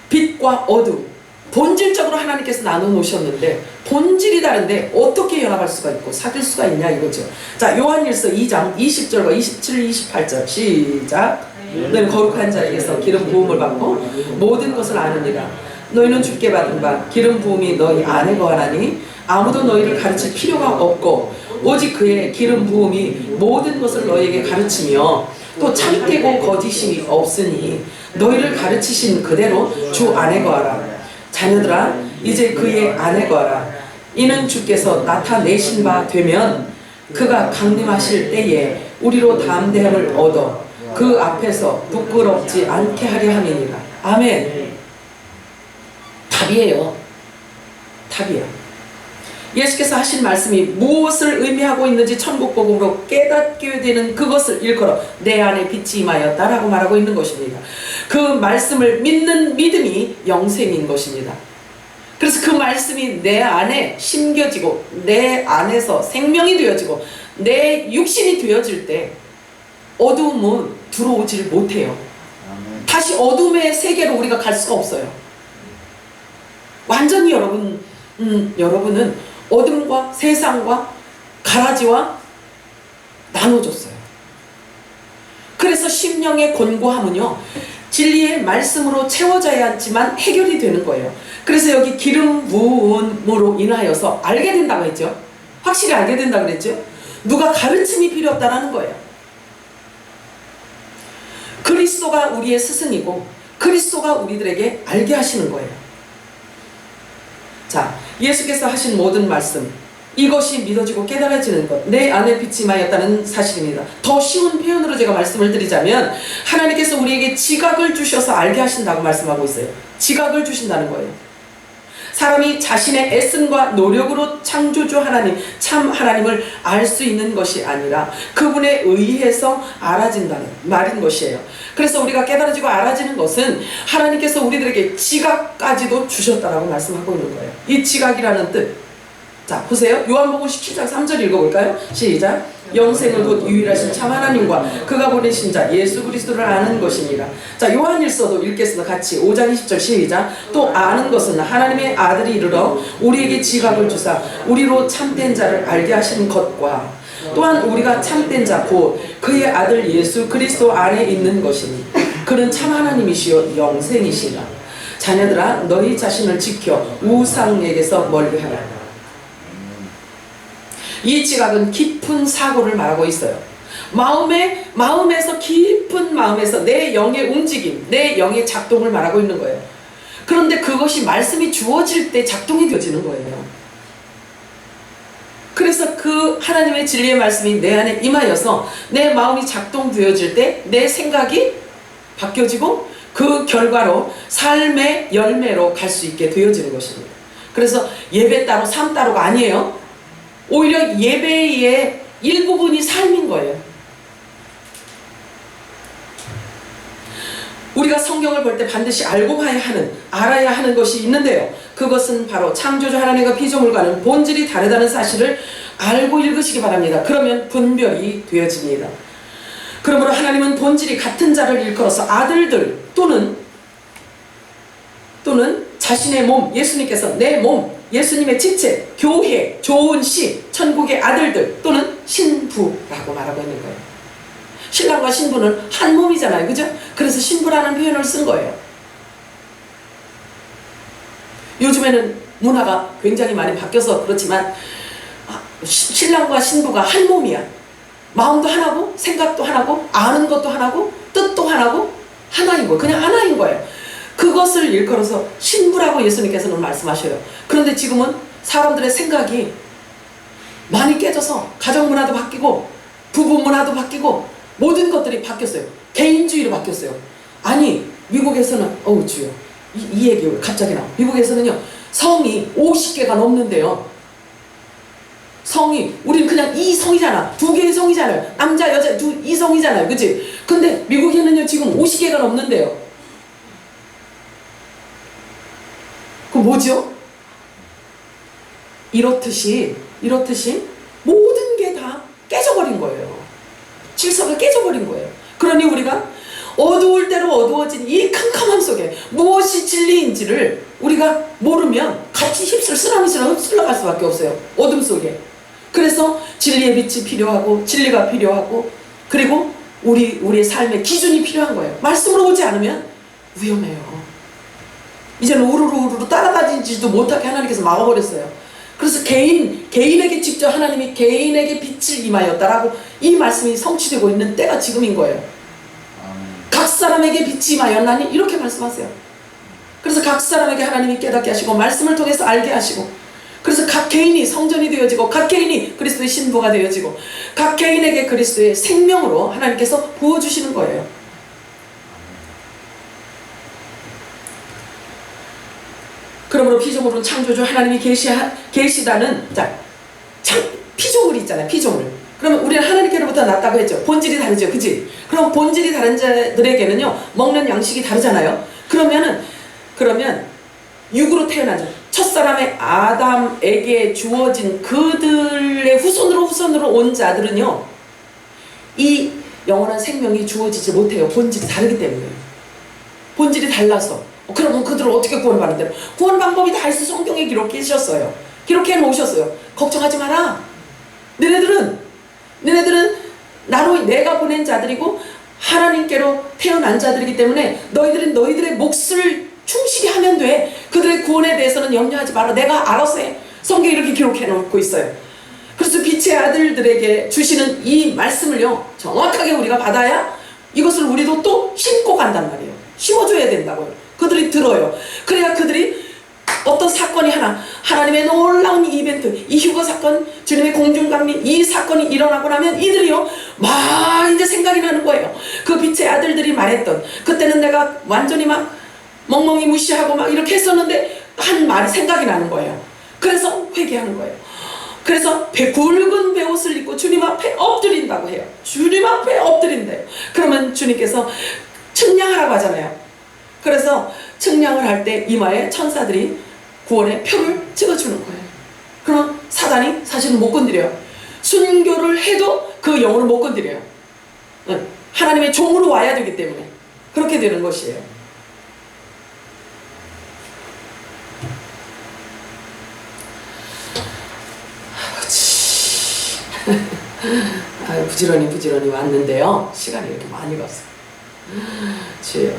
빛과 어둠, 본질적으로 하나님께서 나눠놓으셨는데 본질이 다른데 어떻게 연합할 수가 있고 사귈 수가 있냐 이거죠. 자, 요한일서 2장 20절과 27, 28절 시작. 너희는 거룩한 자에게서 기름 부음을 받고 모든 것을 아느니라. 너희는 주께 받은 바 기름 부음이 너희 안에 거하나니 아무도 너희를 가르칠 필요가 없고 오직 그의 기름 부음이 모든 것을 너희에게 가르치며 또 참되고 거짓이 없으니 너희를 가르치신 그대로 주 안에 거하라. 자녀들아 이제 그의 안에 거하라. 이는 주께서 나타내신 바 되면 그가 강림하실 때에 우리로 담대함을 얻어 그 앞에서 부끄럽지 않게 하려 함이니라. 아멘. 답이에요. 답이야. 예수께서 하신 말씀이 무엇을 의미하고 있는지 천국복음으로 깨닫게 되는 그것을 일컬어 내 안에 빛이 임하였다라고 말하고 있는 것입니다. 그 말씀을 믿는 믿음이 영생인 것입니다. 그래서 그 말씀이 내 안에 심겨지고 내 안에서 생명이 되어지고 내 육신이 되어질 때 어두움은 들어오지를 못해요. 다시 어둠의 세계로 우리가 갈 수가 없어요. 완전히 여러분은 어둠과 세상과 가라지와 나눠졌어요. 그래서 심령의 곤고함은요 진리의 말씀으로 채워져야 하지만 해결이 되는 거예요. 그래서 여기 기름 부음으로 인하여서 알게 된다고 했죠. 확실히 알게 된다고 그랬죠. 누가 가르침이 필요 없다는 거예요. 그리스도가 우리의 스승이고 그리스도가 우리들에게 알게 하시는 거예요. 자, 예수께서 하신 모든 말씀, 이것이 믿어지고 깨달아지는 것, 내 안에 빛이 임하였다는 사실입니다. 더 쉬운 표현으로 제가 말씀을 드리자면 하나님께서 우리에게 지각을 주셔서 알게 하신다고 말씀하고 있어요. 지각을 주신다는 거예요. 사람이 자신의 애씀과 노력으로 창조주 하나님, 참 하나님을 알 수 있는 것이 아니라 그분에 의해서 알아진다는 말인 것이에요. 그래서 우리가 깨달아지고 알아지는 것은 하나님께서 우리들에게 지각까지도 주셨다라고 말씀하고 있는 거예요. 이 지각이라는 뜻. 자, 보세요. 요한복음 17장 3절 읽어볼까요? 시작. 영생을 곧 유일하신 참 하나님과 그가 보내신 자 예수 그리스도를 아는 것이니라. 자, 요한일서도 읽겠습니다. 같이 5장 20절 시작. 또 아는 것은 하나님의 아들이 이르러 우리에게 지각을 주사 우리로 참된 자를 알게 하신 것과 또한 우리가 참된 자 곧 그의 아들 예수 그리스도 안에 있는 것이니 그는 참 하나님이시요 영생이시라. 자녀들아 너희 자신을 지켜 우상에게서 멀리하라. 이 지각은 깊은 사고를 말하고 있어요. 마음에서 깊은 마음에서 내 영의 움직임, 내 영의 작동을 말하고 있는 거예요. 그런데 그것이 말씀이 주어질 때 작동이 되어지는 거예요. 그래서 그 하나님의 진리의 말씀이 내 안에 임하여서 내 마음이 작동되어질 때 내 생각이 바뀌어지고 그 결과로 삶의 열매로 갈 수 있게 되어지는 것입니다. 그래서 예배 따로 삶 따로가 아니에요. 오히려 예배의 일부분이 삶인 거예요. 우리가 성경을 볼 때 반드시 알고 봐야 하는, 알아야 하는 것이 있는데요. 그것은 바로 창조주 하나님과 피조물과는 본질이 다르다는 사실을 알고 읽으시기 바랍니다. 그러면 분별이 되어집니다. 그러므로 하나님은 본질이 같은 자를 일컬어서 아들들 또는 자신의 몸, 예수님께서 내 몸, 예수님의 지체, 교회, 좋은 시, 천국의 아들들 또는 신부라고 말하고 있는 거예요. 신랑과 신부는 한 몸이잖아요. 그죠? 그래서 신부라는 표현을 쓴 거예요. 요즘에는 문화가 굉장히 많이 바뀌어서 그렇지만 신랑과 신부가 한 몸이야. 마음도 하나고 생각도 하나고 아는 것도 하나고 뜻도 하나고 하나인 거예요. 그냥 하나인 거예요. 그것을 일컬어서 신부라고 예수님께서는 말씀하셔요. 그런데 지금은 사람들의 생각이 많이 깨져서 가정 문화도 바뀌고 부부 문화도 바뀌고 모든 것들이 바뀌었어요. 개인주의로 바뀌었어요. 아니 미국에서는 어우 주여 이 얘기 왜 갑자기 나와. 미국에서는요 성이 50개가 넘는데요. 성이 우리는 그냥 이 성이잖아. 두 개의 성이잖아요. 남자 여자 이 성이잖아요. 그치? 근데 미국에는요 지금 50개가 넘는데요. 그 뭐죠? 이렇듯이 모든 게 다 깨져버린 거예요. 질서가 깨져버린 거예요. 그러니 우리가 어두울 대로 어두워진 이 캄캄함 속에 무엇이 진리인지를 우리가 모르면 같이 쓰라미처럼 휩쓸려갈 수밖에 없어요. 어둠 속에. 그래서 진리의 빛이 필요하고 진리가 필요하고 그리고 우리의 삶의 기준이 필요한 거예요. 말씀으로 오지 않으면 위험해요. 이제는 우르르 따라다니지도 못하게 하나님께서 막아버렸어요. 그래서 개인에게 직접 하나님이 개인에게 빛을 임하였다라고 이 말씀이 성취되고 있는 때가 지금인 거예요. 각 사람에게 빛이 임하였나니 이렇게 말씀하세요. 그래서 각 사람에게 하나님이 깨닫게 하시고 말씀을 통해서 알게 하시고 그래서 각 개인이 성전이 되어지고 각 개인이 그리스도의 신부가 되어지고 각 개인에게 그리스도의 생명으로 하나님께서 부어주시는 거예요. 그러므로 피조물은 창조주 하나님이 계시다는 피조물이 있잖아요. 피조물. 그러면 우리는 하나님께로부터 났다고 했죠. 본질이 다르죠. 그치? 그럼 본질이 다른 자들에게는요 먹는 양식이 다르잖아요. 그러면 육으로 태어나죠. 첫사람의 아담에게 주어진 그들의 후손으로 온 자들은요 이 영원한 생명이 주어지지 못해요. 본질이 다르기 때문에. 본질이 달라서. 그러면 그들을 어떻게 구원받는대요? 구원 방법이 다 있어. 성경에 기록해 주셨어요. 기록해 놓으셨어요. 걱정하지 마라. 너네들은 나로 내가 보낸 자들이고 하나님께로 태어난 자들이기 때문에 너희들은 너희들의 몫을 충실히 하면 돼. 그들의 구원에 대해서는 염려하지 마라. 내가 알아서 해. 성경에 이렇게 기록해 놓고 있어요. 그래서 빛의 아들들에게 주시는 이 말씀을요 정확하게 우리가 받아야 이것을 우리도 또 심고 간단 말이에요. 심어줘야 된다고요. 그들이 들어요. 그래야 그들이 어떤 사건이 하나님의 놀라운 이벤트, 이 휴거 사건, 주님의 공중감리 이 사건이 일어나고 나면 이들이요 막 이제 생각이 나는 거예요. 그 빛의 아들들이 말했던 그때는 내가 완전히 막 멍멍이 무시하고 막 이렇게 했었는데 한 말이 생각이 나는 거예요. 그래서 회개하는 거예요. 그래서 굵은 베옷을 입고 주님 앞에 엎드린다고 해요. 주님 앞에 엎드린대요. 그러면 주님께서 측량하라고 하잖아요. 그래서 측량을 할 때 이마에 천사들이 구원의 표를 찍어주는 거예요. 그럼 사단이 사실은 못 건드려요. 순교를 해도 그 영혼을 못 건드려요. 하나님의 종으로 와야 되기 때문에 그렇게 되는 것이에요. 부지런히 왔는데요. 시간이 이렇게 많이 갔어요. 주여.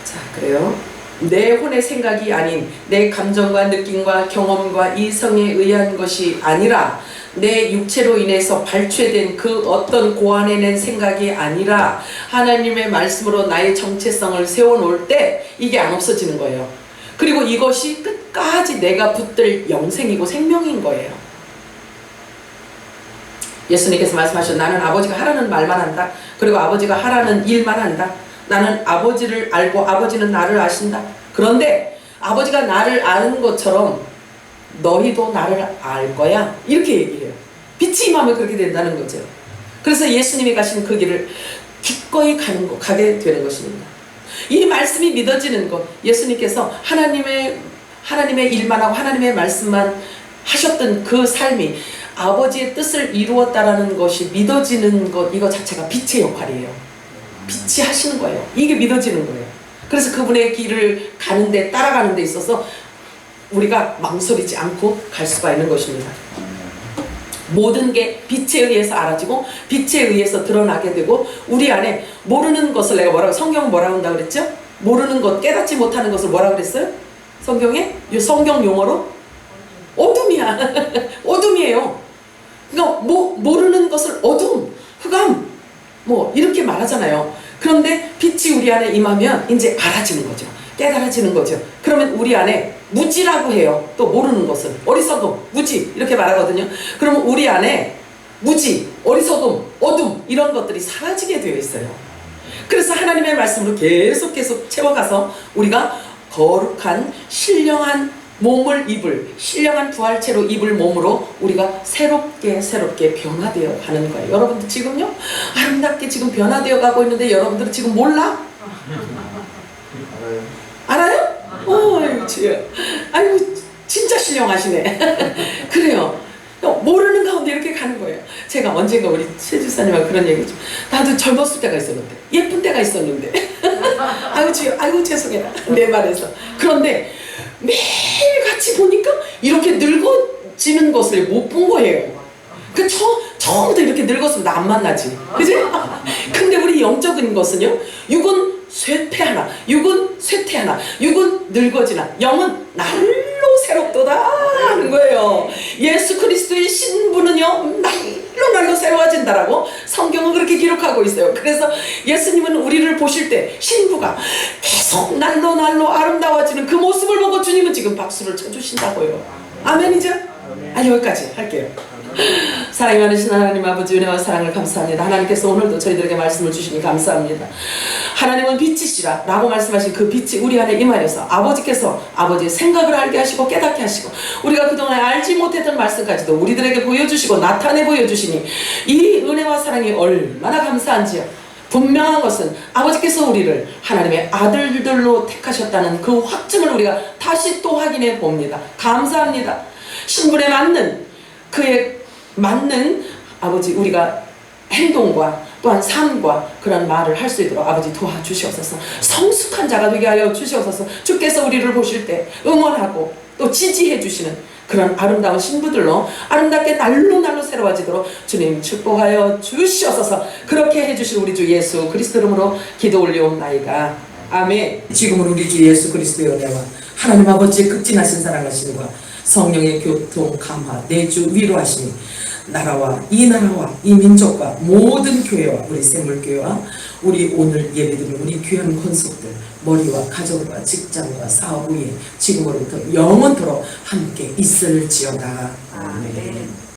자, 그래요. 내 혼의 생각이 아닌 내 감정과 느낌과 경험과 이성에 의한 것이 아니라 내 육체로 인해서 발췌된 그 어떤 고안해낸 생각이 아니라 하나님의 말씀으로 나의 정체성을 세워놓을 때 이게 안 없어지는 거예요. 그리고 이것이 끝까지 내가 붙들 영생이고 생명인 거예요. 예수님께서 말씀하셨죠. 나는 아버지가 하라는 말만 한다. 그리고 아버지가 하라는 일만 한다. 나는 아버지를 알고 아버지는 나를 아신다. 그런데 아버지가 나를 아는 것처럼 너희도 나를 알 거야. 이렇게 얘기해요. 빛이 임하면 그렇게 된다는 거죠. 그래서 예수님이 가신 그 길을 기꺼이 가게 되는 것입니다. 이 말씀이 믿어지는 것, 예수님께서 하나님의 일만 하고 하나님의 말씀만 하셨던 그 삶이 아버지의 뜻을 이루었다라는 것이 믿어지는 것, 이거 자체가 빛의 역할이에요. 빛이 하시는 거예요. 이게 믿어지는 거예요. 그래서 그분의 길을 가는데, 따라가는 데 있어서 우리가 망설이지 않고 갈 수가 있는 것입니다. 모든 게 빛에 의해서 알아지고 빛에 의해서 드러나게 되고, 우리 안에 모르는 것을, 내가 뭐라고, 성경은 뭐라고 한다고 그랬죠? 모르는 것, 깨닫지 못하는 것을 뭐라고 그랬어요? 성경에? 성경 용어로? 어둠이야. 어둠이에요. 그러니까 모르는 것을 어둠, 흑암, 뭐 이렇게 말하잖아요. 그런데 빛이 우리 안에 임하면 이제 알아지는 거죠. 깨달아지는 거죠. 그러면 우리 안에 무지라고 해요. 또 모르는 것은 어리석음, 무지 이렇게 말하거든요. 그러면 우리 안에 무지, 어리석음, 어둠 이런 것들이 사라지게 되어 있어요. 그래서 하나님의 말씀으로 계속 채워가서 우리가 거룩한 신령한 몸을 입을, 신령한 부활체로 입을 몸으로 우리가 새롭게 변화되어 가는 거예요. 여러분들 지금요 아름답게 지금 변화되어 가고 있는데 여러분들은 지금 몰라? 알아요? 아이고 주여, 아이고 진짜 신령하시네. 그래요. 모르는 가운데 이렇게 가는 거예요. 제가 언젠가 우리 최 주사님하고 그런 얘기 좀, 나도 젊었을 때가 있었는데, 예쁜 때가 있었는데 아이고 주여, 아이고 죄송해라 내 말에서. 그런데 매일 같이 보니까 이렇게 늙어지는 것을 못 본 거예요. 그 처음부터 이렇게 늙었으면 나 안 만나지, 그지? 근데 우리 영적인 것은요, 육은 쇠퇴하나, 육은 쇠퇴하나, 육은 늙어지나, 영은 날로 새롭도다 하는 거예요. 예수 그리스도의 신부는요 날로 새로워진다라고 성경은 그렇게 기록하고 있어요. 그래서 예수님은 우리를 보실 때 신부가 계속 날로 아름다워지는 그 모습을 보고 주님은 지금 박수를 쳐주신다고요. 아멘이죠? 여기까지 할게요. 사랑이 많으신 하나님 아버지, 은혜와 사랑을 감사합니다. 하나님께서 오늘도 저희들에게 말씀을 주시니 감사합니다. 하나님은 빛이시라 라고 말씀하신 그 빛이 우리 안에 임하여서 아버지께서 아버지의 생각을 알게 하시고 깨닫게 하시고, 우리가 그동안 알지 못했던 말씀까지도 우리들에게 보여주시고 나타내 보여주시니 이 은혜와 사랑이 얼마나 감사한지요. 분명한 것은 아버지께서 우리를 하나님의 아들들로 택하셨다는 그 확증을 우리가 다시 또 확인해 봅니다. 감사합니다. 신분에 맞는, 그에 맞는 아버지 우리가 행동과 또한 삶과 그런 말을 할 수 있도록 아버지 도와주시옵소서. 성숙한 자가 되게 하여 주시옵소서. 주께서 우리를 보실 때 응원하고 또 지지해 주시는 그런 아름다운 신부들로 아름답게 날로 새로워지도록 주님 축복하여 주시옵소서. 그렇게 해주실 우리 주 예수 그리스도 이름으로 기도 올리옵나이다. 아멘. 지금은 우리 주 예수 그리스도의 은혜와 하나님 아버지의 극진하신 사랑하심과 성령의 교통 감화 내주 위로하심이 나라와 이 민족과 모든 교회와 우리 샘물교회와 우리 오늘 예배드리는 우리 귀한 권속들, 머리와 가정과 직장과 사업 위에 지금으로부터 영원토록 함께 있을지어다. 아멘.